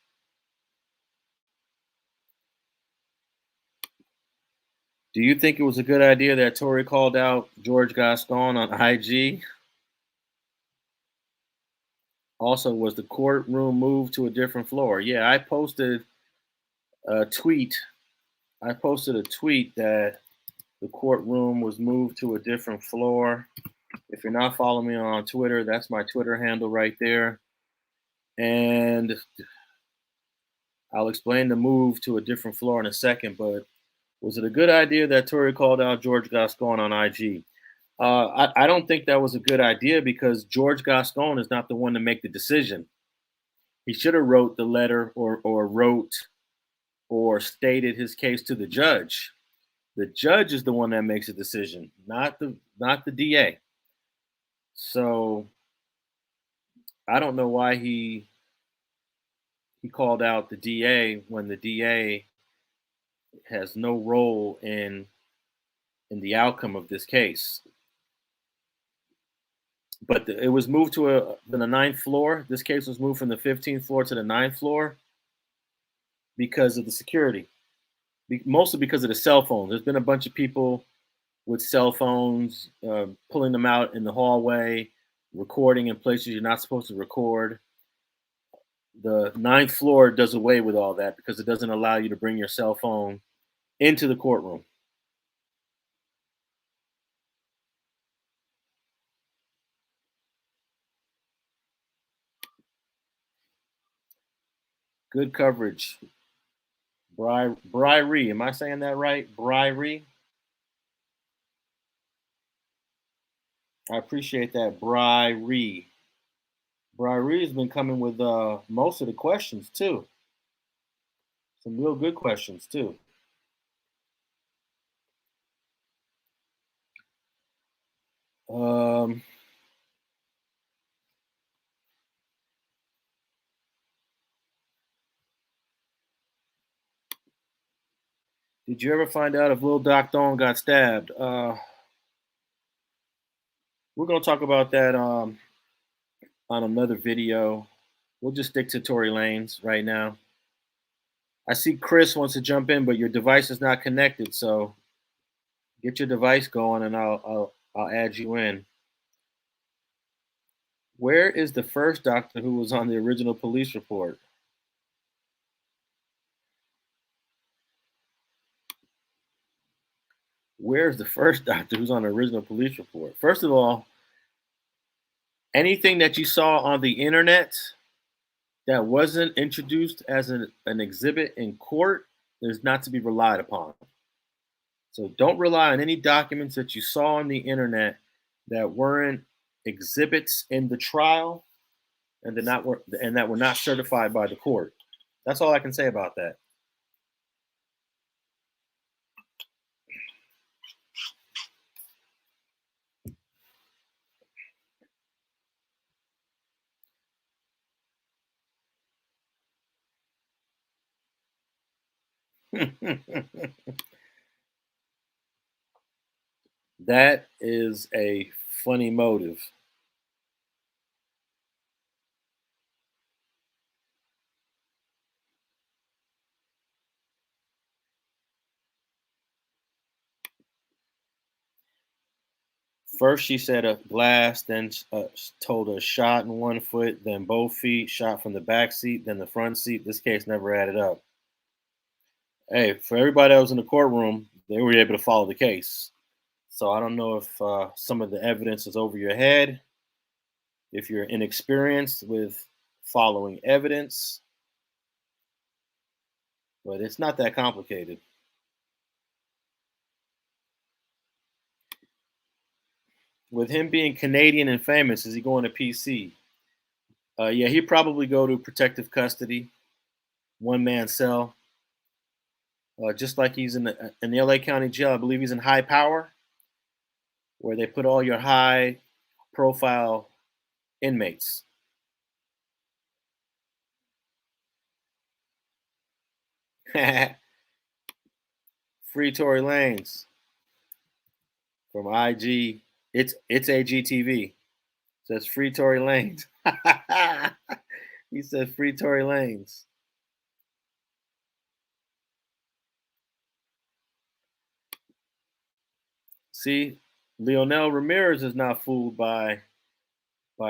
Do you think it was a good idea that Tory called out George Gascon on IG? Also, was the courtroom moved to a different floor? Yeah, I posted a tweet. That the courtroom was moved to a different floor. If you're not following me on Twitter, that's my Twitter handle right there. And I'll explain the move to a different floor in a second, but was it a good idea that Tory called out George Gascon on IG? I don't think that was a good idea because George Gascon is not the one to make the decision. He should have wrote the letter or stated his case to the judge. The judge is the one that makes a decision, not the DA. So I don't know why he he called out the DA when the DA has no role in the outcome of this case. But it was moved to the ninth floor. This case was moved from the 15th floor to the ninth floor because of the security, mostly because of the cell phones. There's been a bunch of people with cell phones, pulling them out in the hallway, recording in places you're not supposed to record. The ninth floor does away with all that because it doesn't allow you to bring your cell phone into the courtroom. Good coverage. Briary. Am I saying that right? Briary. I appreciate that. Briary. Briary has been coming with most of the questions too. Some real good questions too. Um, did you ever find out if Lil Doc Don got stabbed? We're gonna talk about that on another video. We'll just stick to Tory Lanez right now. I see Chris wants to jump in, but your device is not connected, so get your device going, and I'll add you in. Where is the first doctor who was on the original police report? Where's the first doctor who's on the original police report? First of all, anything that you saw on the internet that wasn't introduced as an exhibit in court is not to be relied upon. So don't rely on any documents that you saw on the internet that weren't exhibits in the trial and that were not certified by the court. That's all I can say about that. That is a funny motive. First, she said a glass, then told her shot in one foot, then both feet, shot from the back seat, then the front seat. This case never added up. Hey, for everybody that was in the courtroom, they were able to follow the case. So I don't know if some of the evidence is over your head, if you're inexperienced with following evidence, but it's not that complicated. With him being Canadian and famous, is he going to PC? Yeah, he'd probably go to protective custody, one man cell, just like he's in the LA County Jail. I believe he's in high power, where they put all your high profile inmates. Free Tory Lanez from IG. It's AGTV. Says free Tory Lanez. He said free Tory Lanez. See, Leonel Ramirez is not fooled by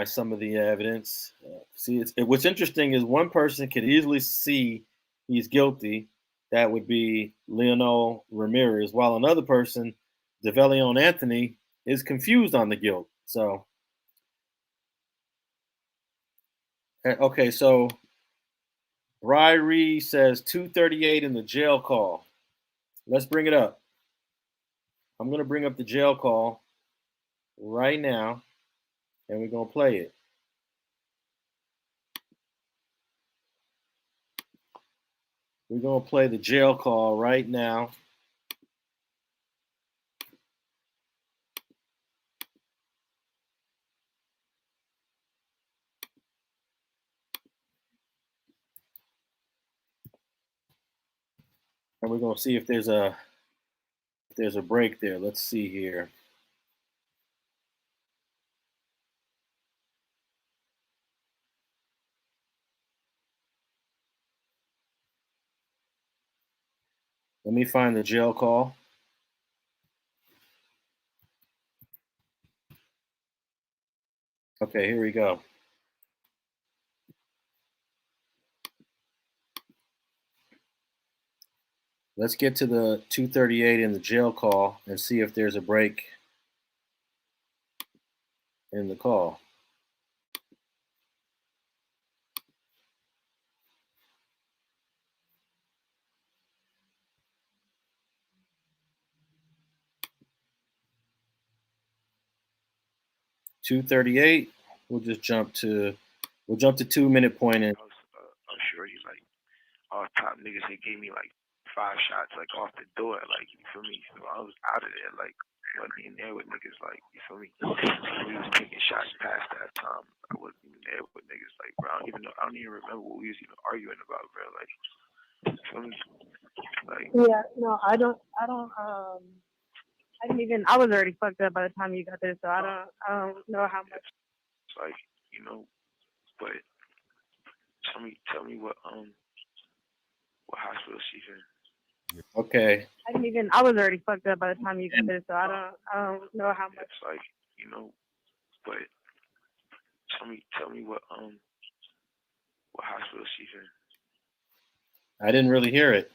some of the evidence. See, what's interesting is one person could easily see he's guilty. That would be Leonel Ramirez, while another person, Develion Anthony, is confused on the guilt. So, okay, so Ryrie says 238 in the jail call. Let's bring it up. I'm going to bring up the jail call right now, and we're going to play it. We're going to play the jail call right now. And we're gonna see if there's a break there. Let's see here. Let me find the jail call. Okay, here we go. Let's get to the 238 in the jail call and see if there's a break in the call. .238. We'll jump to 2 minute point in. I was sure he like all top niggas. They gave me like 5 shots like off the door, like you feel me. So I was out of there, like wasn't even there with niggas, like you feel me. We was taking shots past that time. I wasn't even there with niggas, like bro. I don't even remember what we was even arguing about, bro. Like you feel me. Like Yeah, no, I don't. I didn't even. I was already fucked up by the time you got there, so I don't know how much. it's like but tell me what hospital she's in. Okay. I didn't even. I was already fucked up by the time you got there, so I don't know how much. It's like but tell me what hospital she's in. I didn't really hear it.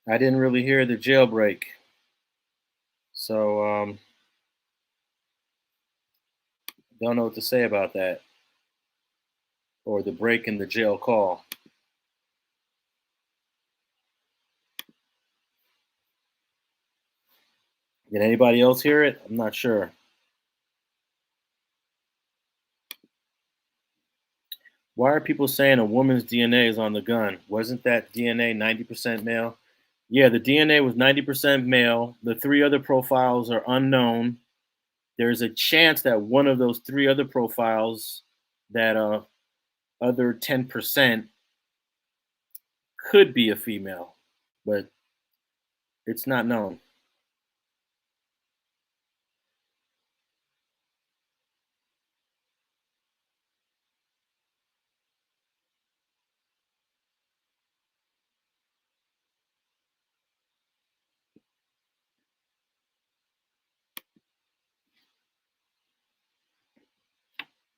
I didn't really hear the jailbreak. So don't know what to say about that. Or the break in the jail call. Did anybody else hear it? I'm not sure. Why are people saying a woman's DNA is on the gun? Wasn't that DNA 90% male? Yeah, the DNA was 90% male. The 3 other profiles are unknown. There's a chance that one of those 3 other profiles, that other 10%, could be a female, but it's not known.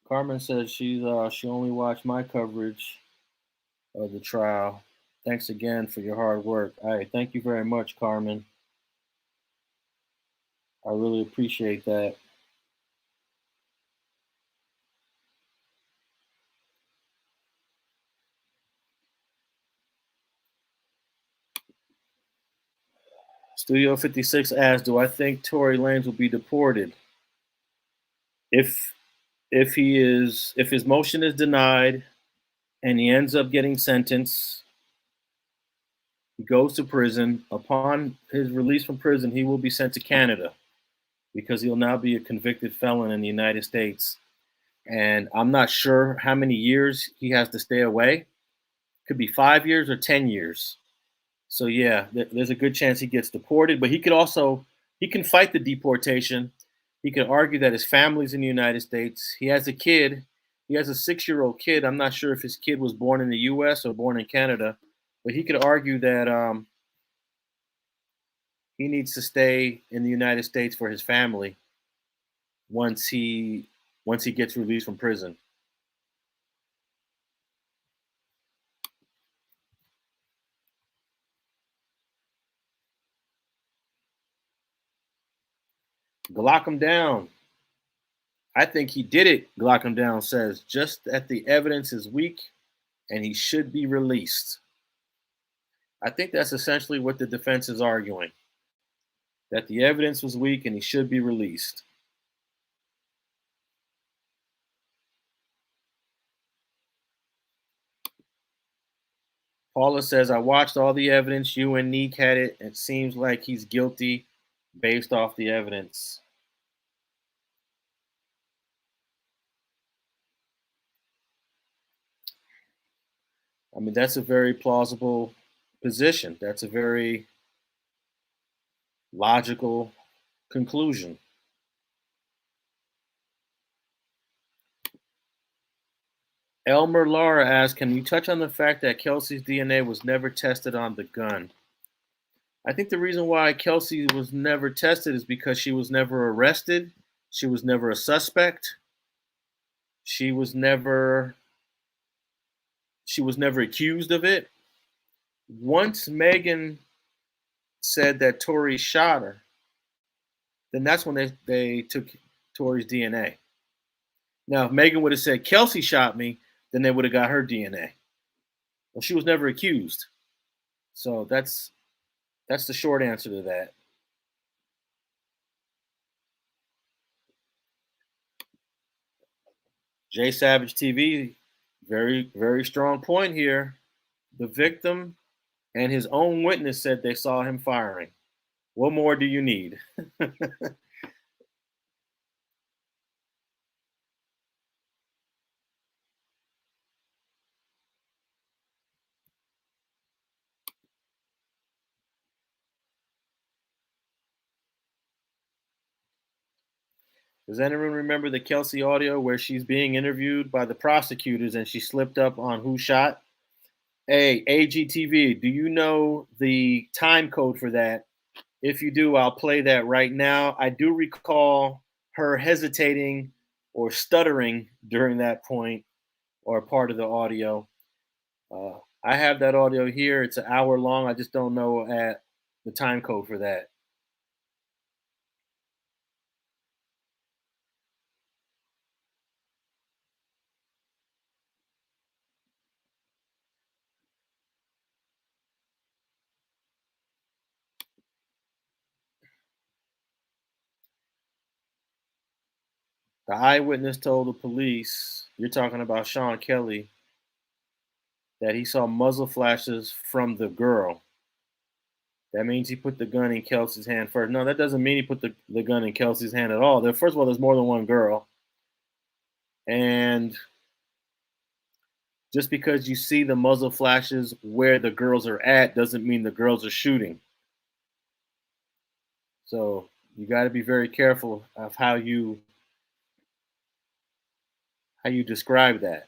Carmen says she only watched my coverage of the trial. Thanks again for your hard work. All right, thank you very much, Carmen. I really appreciate that. Studio 56 asks, "Do I think Tory Lanez will be deported if if his motion is denied and he ends up getting sentenced? He goes to prison. Upon his release from prison, he will be sent to Canada because he'll now be a convicted felon in the United States. And I'm not sure how many years he has to stay away. Could be 5 years or 10 years. So yeah, there's a good chance he gets deported, but he can fight the deportation. He can argue that his family's in the United States. He has a kid. He has a 6-year-old kid. I'm not sure if his kid was born in the U.S. or born in Canada, but he could argue that he needs to stay in the United States for his family once he gets released from prison. Glock him down. I think he did it, Glock him down says, just that the evidence is weak and he should be released. I think that's essentially what the defense is arguing, that the evidence was weak and he should be released. Paula says, I watched all the evidence. You and Neek had it. It seems like he's guilty based off the evidence. I mean, that's a very plausible position. That's a very logical conclusion. Elmer Lara asks, can you touch on the fact that Kelsey's DNA was never tested on the gun? I think the reason why Kelsey was never tested is because she was never arrested. She was never a suspect. She was never accused of it. Once Megan said that Tory shot her, then that's when they took Tory's DNA. Now, if Megan would have said Kelsey shot me, then they would have got her DNA. Well, she was never accused. So that's the short answer to that. J Savage TV, very, very strong point here. The victim and his own witness said they saw him firing. What more do you need? Does anyone remember the Kelsey audio where she's being interviewed by the prosecutors and she slipped up on who shot? Hey, AGTV, do you know the time code for that? If you do, I'll play that right now. I do recall her hesitating or stuttering during that point or part of the audio. I have that audio here. It's an hour long. I just don't know at the time code for that. The eyewitness told the police, you're talking about Sean Kelly, that he saw muzzle flashes from the girl. That means he put the gun in Kelsey's hand first. No, that doesn't mean he put the gun in Kelsey's hand at all. First of all, there's more than one girl. And just because you see the muzzle flashes where the girls are at doesn't mean the girls are shooting. So you got to be very careful of how you describe that.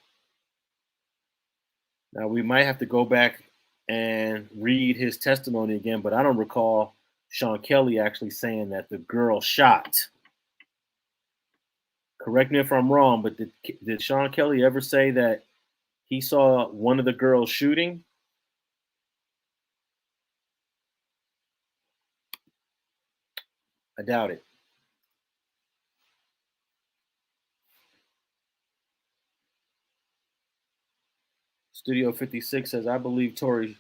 Now we might have to go back and read his testimony again, but I don't recall Sean Kelly actually saying that the girl shot. Correct me if I'm wrong, but did Sean Kelly ever say that he saw one of the girls shooting? I doubt it. Studio 56 says, I believe Tory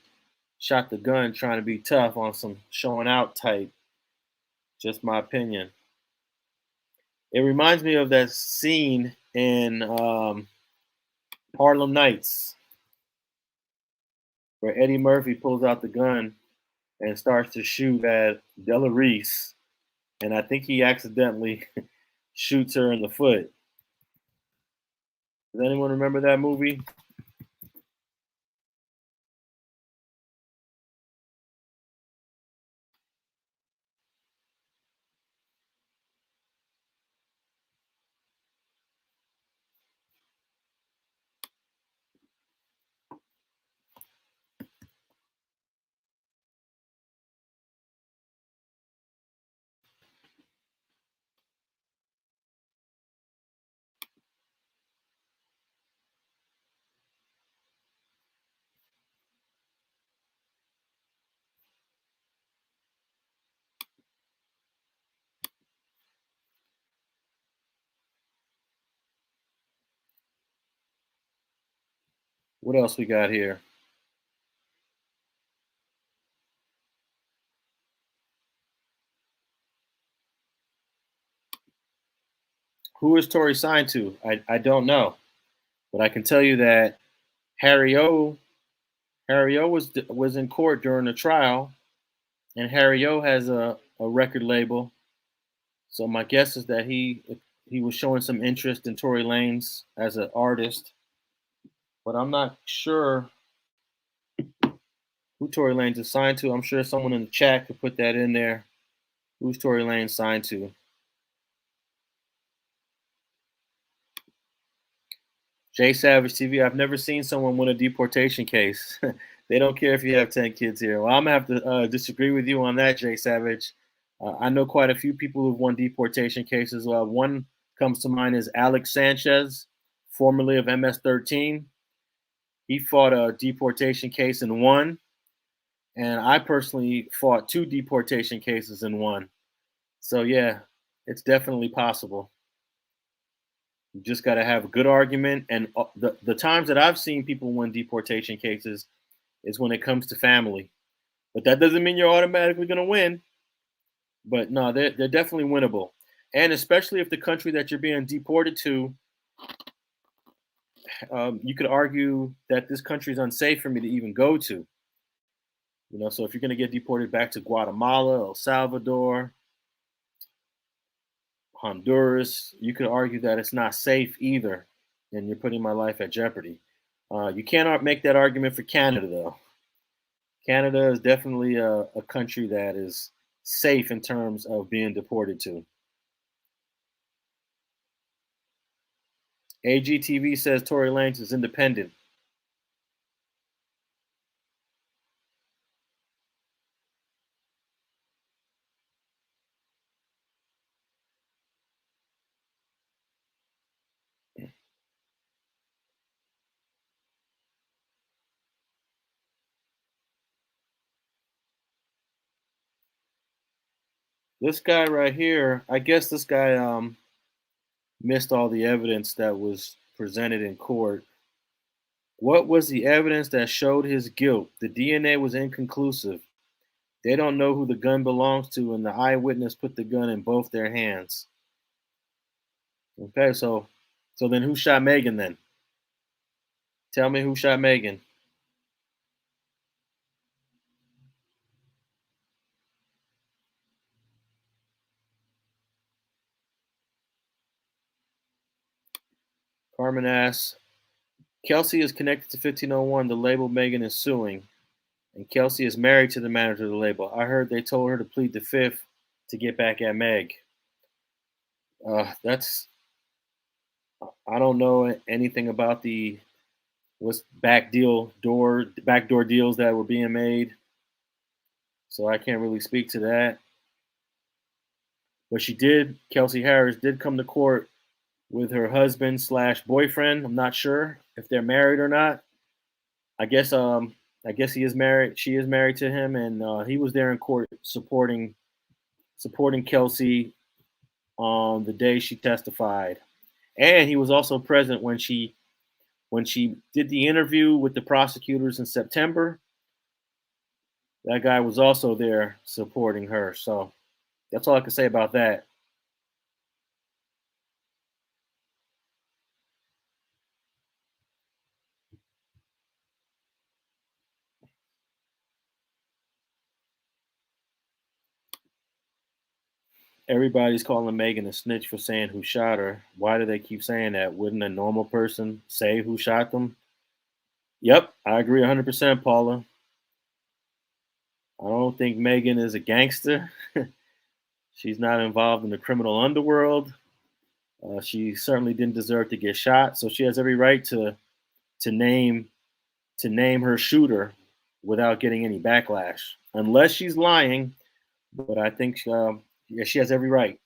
shot the gun trying to be tough on some showing out type. Just my opinion. It reminds me of that scene in Harlem Knights where Eddie Murphy pulls out the gun and starts to shoot at Della Reese. And I think he accidentally shoots her in the foot. Does anyone remember that movie? What else we got here? Who is Tory signed to? I don't know. But I can tell you that Harry O was in court during the trial, and Harry O has a record label. So my guess is that he was showing some interest in Tory Lanez as an artist, but I'm not sure who Tory Lanez is signed to. I'm sure someone in the chat could put that in there. Who's Tory Lanez signed to? Jay Savage TV. I've never seen someone win a deportation case. They don't care if you have 10 kids here. Well, I'm going to have to disagree with you on that, Jay Savage. I know quite a few people who've won deportation cases. One comes to mind is Alex Sanchez, formerly of MS-13. He fought a deportation case and won. And I personally fought 2 deportation cases and won. So, yeah, it's definitely possible. You just got to have a good argument. And the times that I've seen people win deportation cases is when it comes to family. But that doesn't mean you're automatically going to win. But no, they're definitely winnable. And especially if the country that you're being deported to, you could argue that this country is unsafe for me to even go to. So if you're going to get deported back to Guatemala, El Salvador, Honduras, you could argue that it's not safe either, and you're putting my life at jeopardy. You cannot make that argument for Canada, though. Canada is definitely a country that is safe in terms of being deported to. AGTV says Tory Lanez is independent. This guy right here, I guess this guy missed all the evidence that was presented in court. What was the evidence that showed his guilt? The DNA was inconclusive. They don't know who the gun belongs to, and the eyewitness put the gun in both their hands. Okay, so then who shot Megan then? Tell me who shot Megan. Carmen asks, Kelsey is connected to 1501, the label Megan is suing, and Kelsey is married to the manager of the label. I heard they told her to plead the fifth to get back at Meg. I don't know anything about the backdoor deals that were being made, so I can't really speak to that. But Kelsey Harris did come to court with her husband / boyfriend. I'm not sure if they're married or not. I guess he is married. She is married to him, and he was there in court supporting Kelsey on the day she testified, and he was also present when she did the interview with the prosecutors in September. That guy was also there supporting her. So that's all I can say about that. Everybody's calling Megan a snitch for saying who shot her. Why do they keep saying that? Wouldn't a normal person say who shot them? Yep, I agree 100%, Paula. I don't think Megan is a gangster. She's not involved in the criminal underworld. She certainly didn't deserve to get shot, so she has every right to name her shooter without getting any backlash, unless she's lying. But I think she has every right.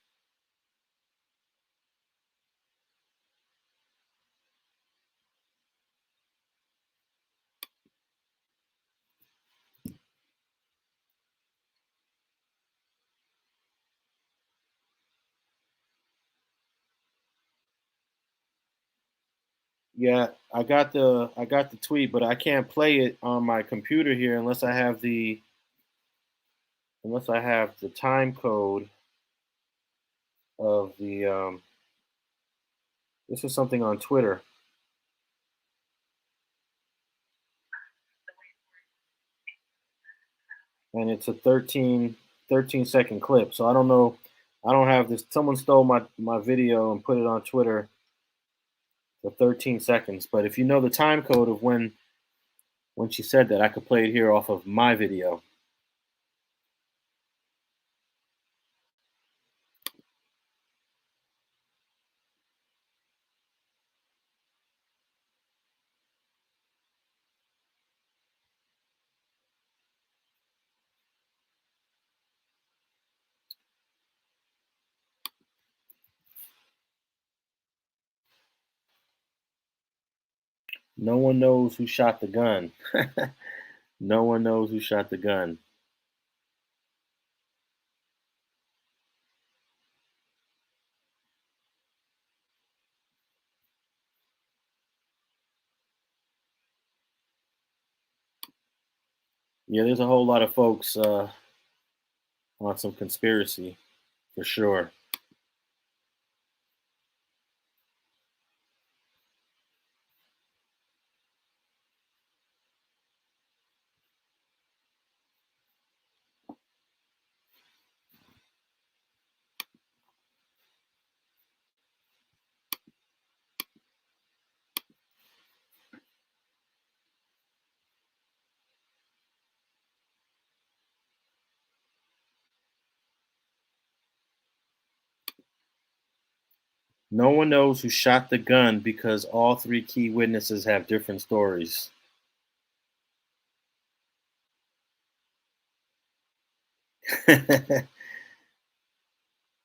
Yeah, I got the tweet, but I can't play it on my computer here unless I have the time code of the this is something on Twitter. And it's a 13-second clip. So I don't know. I don't have this. Someone stole my video and put it on Twitter for 13 seconds. But if you know the time code of when when she said that. I could play it here off of my video. No one knows who shot the gun. No one knows who shot the gun. Yeah, there's a whole lot of folks on some conspiracy, for sure. No one knows who shot the gun because all three key witnesses have different stories.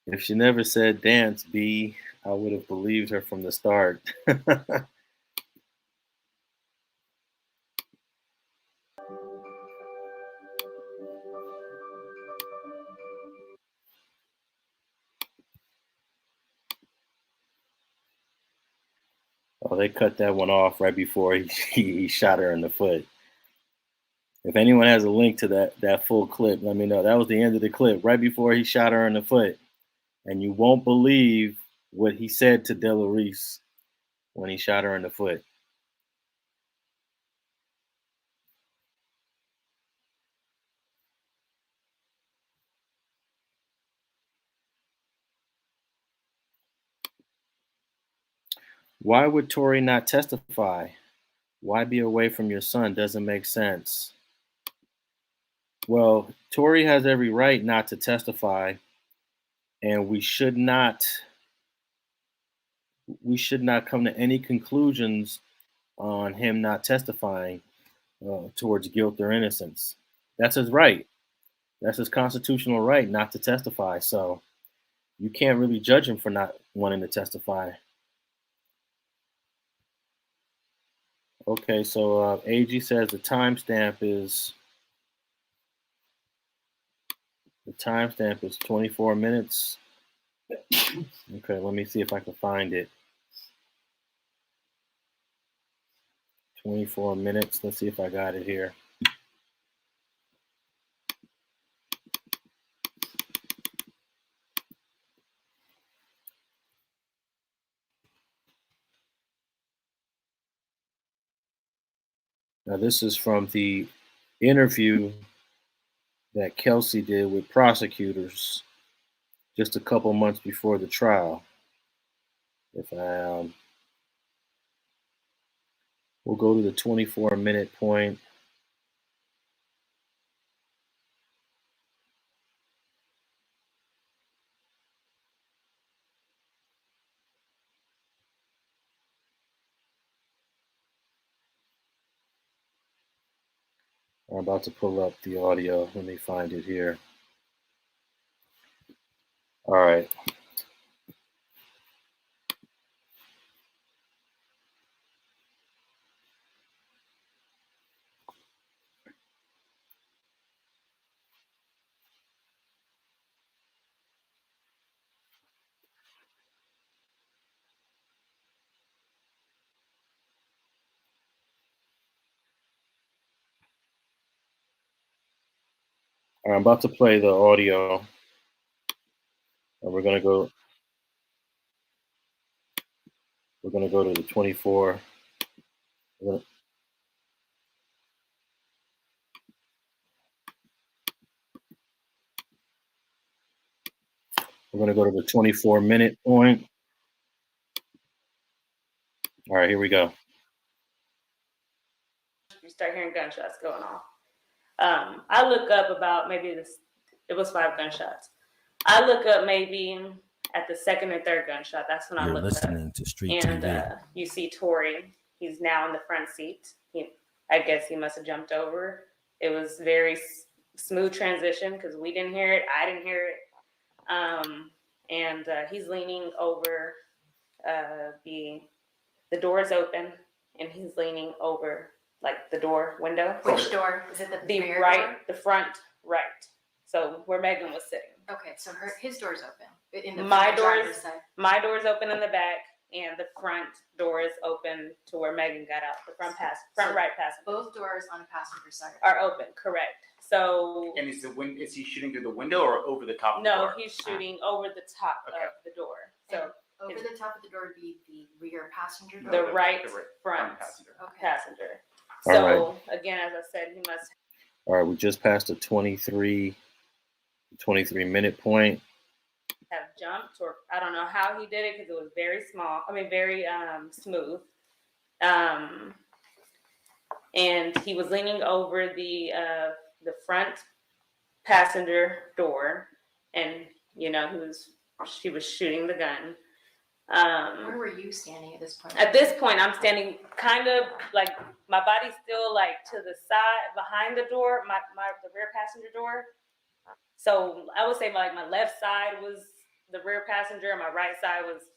If she never said dance, B, I would have believed her from the start. Oh, they cut that one off right before he shot her in the foot. If anyone has a link to that full clip, let me know. That was the end of the clip, right before he shot her in the foot. And you won't believe what he said to Della Reese when he shot her in the foot. Why would Tory not testify? Why be away from your son? Doesn't make sense. Well, Tory has every right not to testify, and we should not come to any conclusions on him not testifying towards guilt or innocence. That's his right. That's his constitutional right not to testify. So you can't really judge him for not wanting to testify. Okay, so AG says the timestamp is 24 minutes. Okay, let me see if I can find it. 24 minutes. Let's see if I got it here. Now, this is from the interview that Kelsey did with prosecutors just a couple months before the trial. If I we'll go to the 24-minute point. I'm about to pull up the audio. Let me find it here. All right. All right, I'm about to play the audio. And we're gonna go to the 24. We're gonna go to the 24-minute point. All right, here we go. start hearing gunshots going off. I look up about it was 5 gunshots. I look up maybe at the second or third gunshot. That's when I You're looked listening up. to Street And TV. you see Tory. He's now in the front seat. I guess he must have jumped over. It was very smooth transition because we didn't hear it. I didn't hear it. And he's leaning over. The door is open, and he's leaning over like the door window. Which door? Is it the rear right, door? the front right. So where Megan was sitting. Okay, so his door's open. In the My driver's side. My door's open in the back, and the front door is open to where Megan got out. The front right passenger. Both doors on the passenger side are open, correct. So. And is he shooting through the window or over the top of the door? No, he's shooting over the top of the door. So. Over the top of the door would be the rear passenger door? The right front passenger. Okay. So, again, as I said, he must. All right, we just passed the 23-minute point. Have jumped, or I don't know how he did it because it was very very smooth. And he was leaning over the front passenger door, and she was shooting the gun. Where were you standing at this point? At this point, I'm standing kind of like my body's still like to the side behind the door, the rear passenger door. So I would say my left side was the rear passenger, and my right side was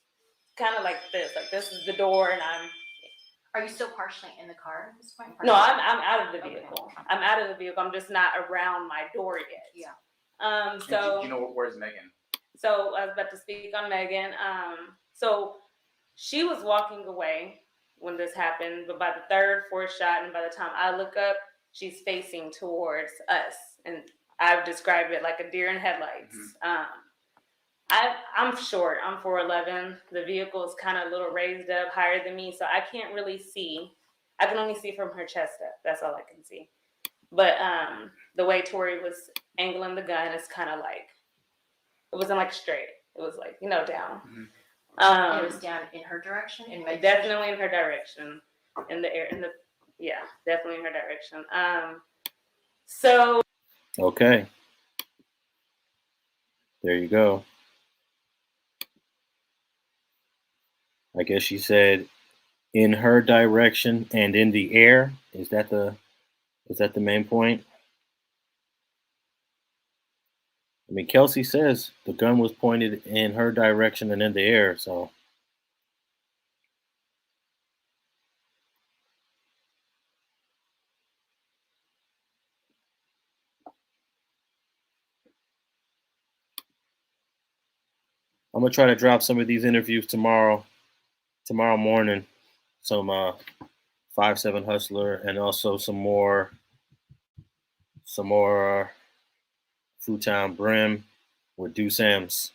kind of like this. Like this is the door, and I'm. Are you still partially in the car at this point? No, I'm out of the vehicle. Okay. I'm out of the vehicle. I'm just not around my door yet. Yeah. So. Do you know where's Megan? So I was about to speak on Megan. So she was walking away when this happened, but by the third, fourth shot, and by the time I look up, she's facing towards us, and I've described it like a deer in headlights. Mm-hmm. I'm short. I'm 4'11". The vehicle is kind of a little raised up, higher than me, so I can't really see. I can only see from her chest up. That's all I can see. But the way Tory was angling the gun is kind of like, it wasn't like straight. It was like, down. Mm-hmm. It was down in her direction? Definitely in her direction. In the air, definitely in her direction. So. Okay. There you go. I guess she said in her direction and in the air. Is that the main point? I mean, Kelsey says the gun was pointed in her direction and in the air, so. I'm going to try to drop some of these interviews tomorrow morning. Some 5-7 Hustler and also some more Futon Brim with Deuce M's.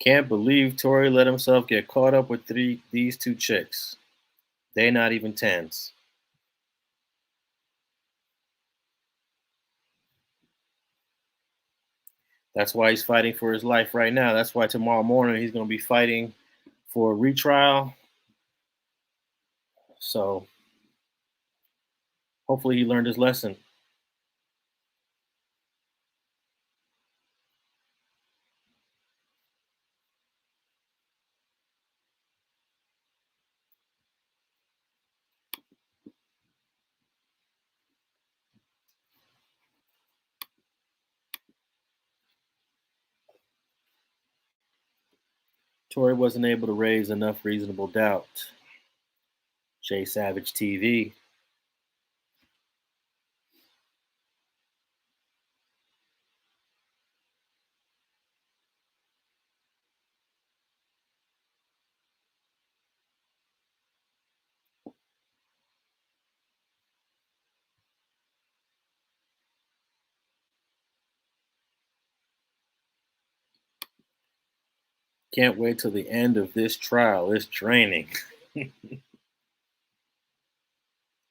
Can't believe Tory let himself get caught up with these 2 chicks. They not even 10s. That's why he's fighting for his life right now. That's why tomorrow morning he's going to be fighting for a retrial. So hopefully he learned his lesson. Tory wasn't able to raise enough reasonable doubt. Jay Savage TV. Can't wait till the end of this trial. It's draining. Yeah,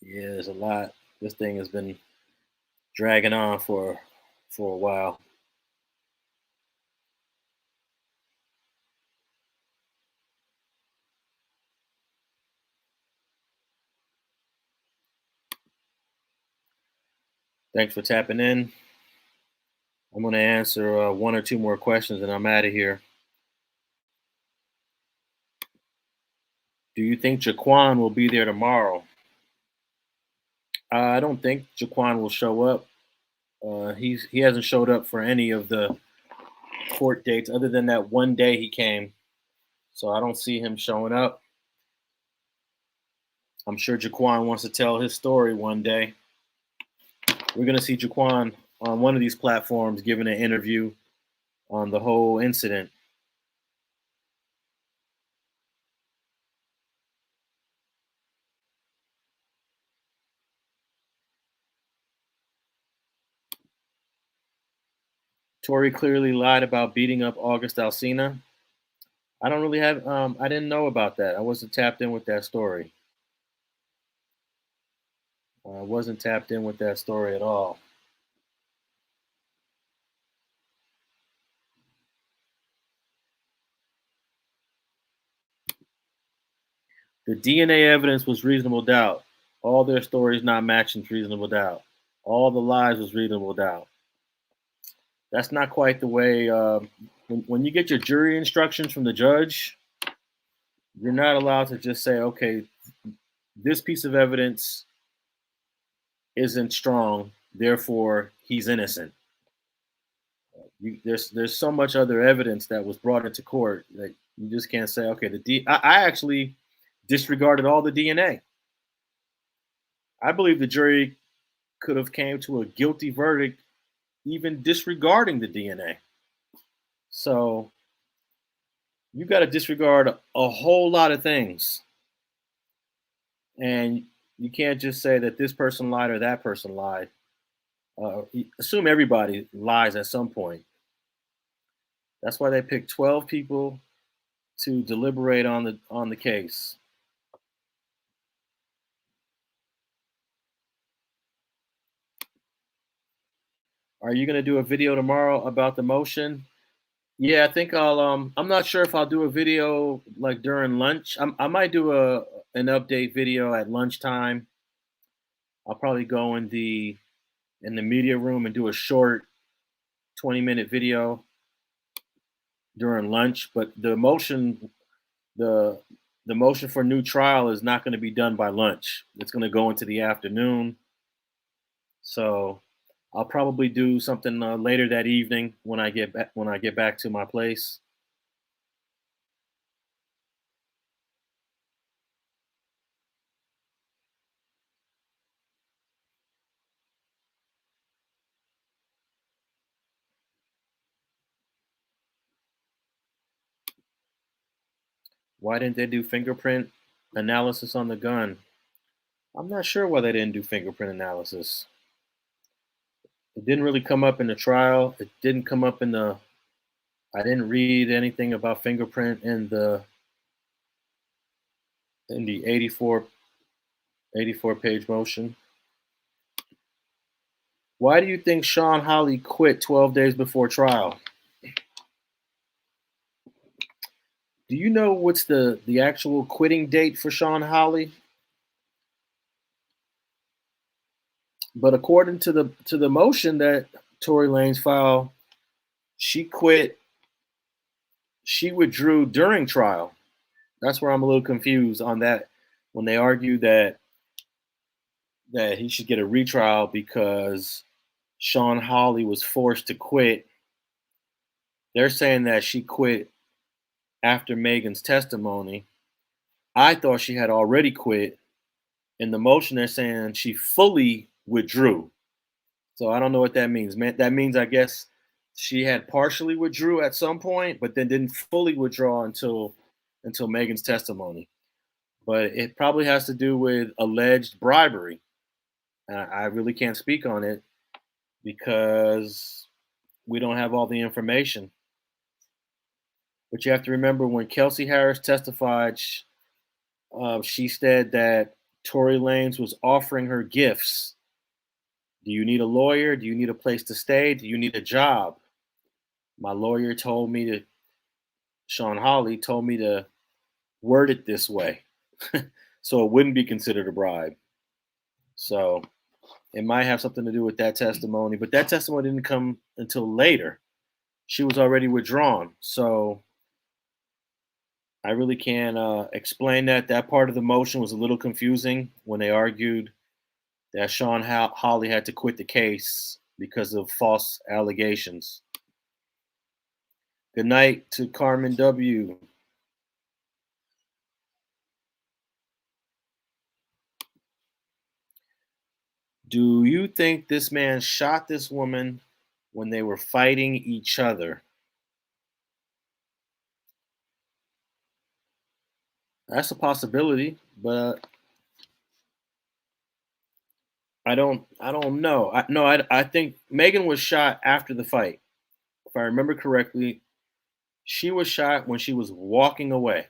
there's a lot. This thing has been dragging on for a while. Thanks for tapping in. I'm going to answer one or two more questions and I'm out of here. Do you think Jaquon will be there tomorrow? I don't think Jaquon will show up. He hasn't showed up for any of the court dates other than that one day he came. So I don't see him showing up. I'm sure Jaquon wants to tell his story one day. We're going to see Jaquon on one of these platforms giving an interview on the whole incident. Tory clearly lied about beating up August Alsina. I don't really have, I didn't know about that. I wasn't tapped in with that story. I wasn't tapped in with that story at all. The DNA evidence was reasonable doubt. All their stories not matching reasonable doubt. All the lies was reasonable doubt. That's not quite the way. When you get your jury instructions from the judge, you're not allowed to just say, okay, this piece of evidence isn't strong, therefore he's innocent. There's so much other evidence that was brought into court that you just can't say, okay, I actually disregarded all the DNA. I believe the jury could have came to a guilty verdict even disregarding the DNA. So you got to disregard a whole lot of things. And you can't just say that this person lied or that person lied. Assume everybody lies at some point. That's why they picked 12 people to deliberate on the case. Are you going to do a video tomorrow about the motion? Yeah, I think I'll. I'm not sure if I'll do a video like during lunch. I might do an update video at lunchtime. I'll probably go in the media room and do a short 20-minute video during lunch. But the motion for new trial is not going to be done by lunch. It's going to go into the afternoon. So I'll probably do something later that evening when I get back to my place. Why didn't they do fingerprint analysis on the gun? I'm not sure why they didn't do fingerprint analysis. It didn't really come up in the trial. It didn't come up in the. I didn't read anything about fingerprint in the 84 page motion. Why do you think Sean Hawley quit 12 days before trial? Do you know what's the actual quitting date for Sean Hawley? But according to the motion that Tory Lanez filed, she quit. She withdrew during trial. That's where I'm a little confused on that. When they argue that he should get a retrial because Sean Hawley was forced to quit, they're saying that she quit after Megan's testimony. I thought she had already quit. In the motion, they're saying she fully withdrew. So I don't know what that means. That means, I guess, she had partially withdrew at some point, but then didn't fully withdraw until Megan's testimony. But it probably has to do with alleged bribery. I really can't speak on it because we don't have all the information. But you have to remember when Kelsey Harris testified, she said that Tory Lanez was offering her gifts. Do you need a lawyer? Do you need a place to stay? Do you need a job? My lawyer told me to, Sean Hawley told me to word it this way so it wouldn't be considered a bribe. So it might have something to do with that testimony, but that testimony didn't come until later. She was already withdrawn. So I really can't explain that. That part of the motion was a little confusing when they argued that Sean Hawley had to quit the case because of false allegations. Good night to Carmen W. Do you think this man shot this woman when they were fighting each other? That's a possibility, but I don't know. I think Megan was shot after the fight. If I remember correctly, she was shot when she was walking away.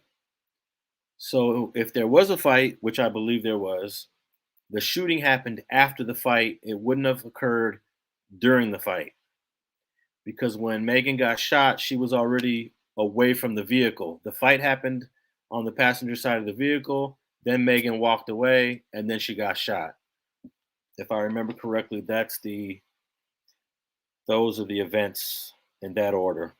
So if there was a fight, which I believe there was, the shooting happened after the fight. It wouldn't have occurred during the fight. Because when Megan got shot, she was already away from the vehicle. The fight happened on the passenger side of the vehicle. Then Megan walked away, and then she got shot. If I remember correctly, those are the events in that order.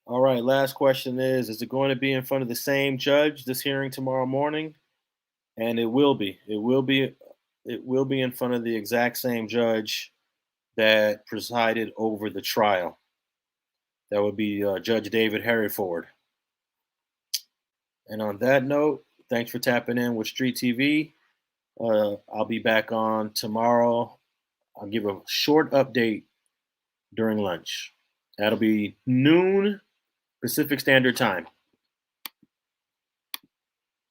All right, last question is it going to be in front of the same judge, this hearing tomorrow morning? And it will be. It will be in front of the exact same judge that presided over the trial. That would be Judge David Hereford. And on that note, thanks for tapping in with Street TV. I'll be back on tomorrow. I'll give a short update during lunch. That'll be noon Pacific Standard Time.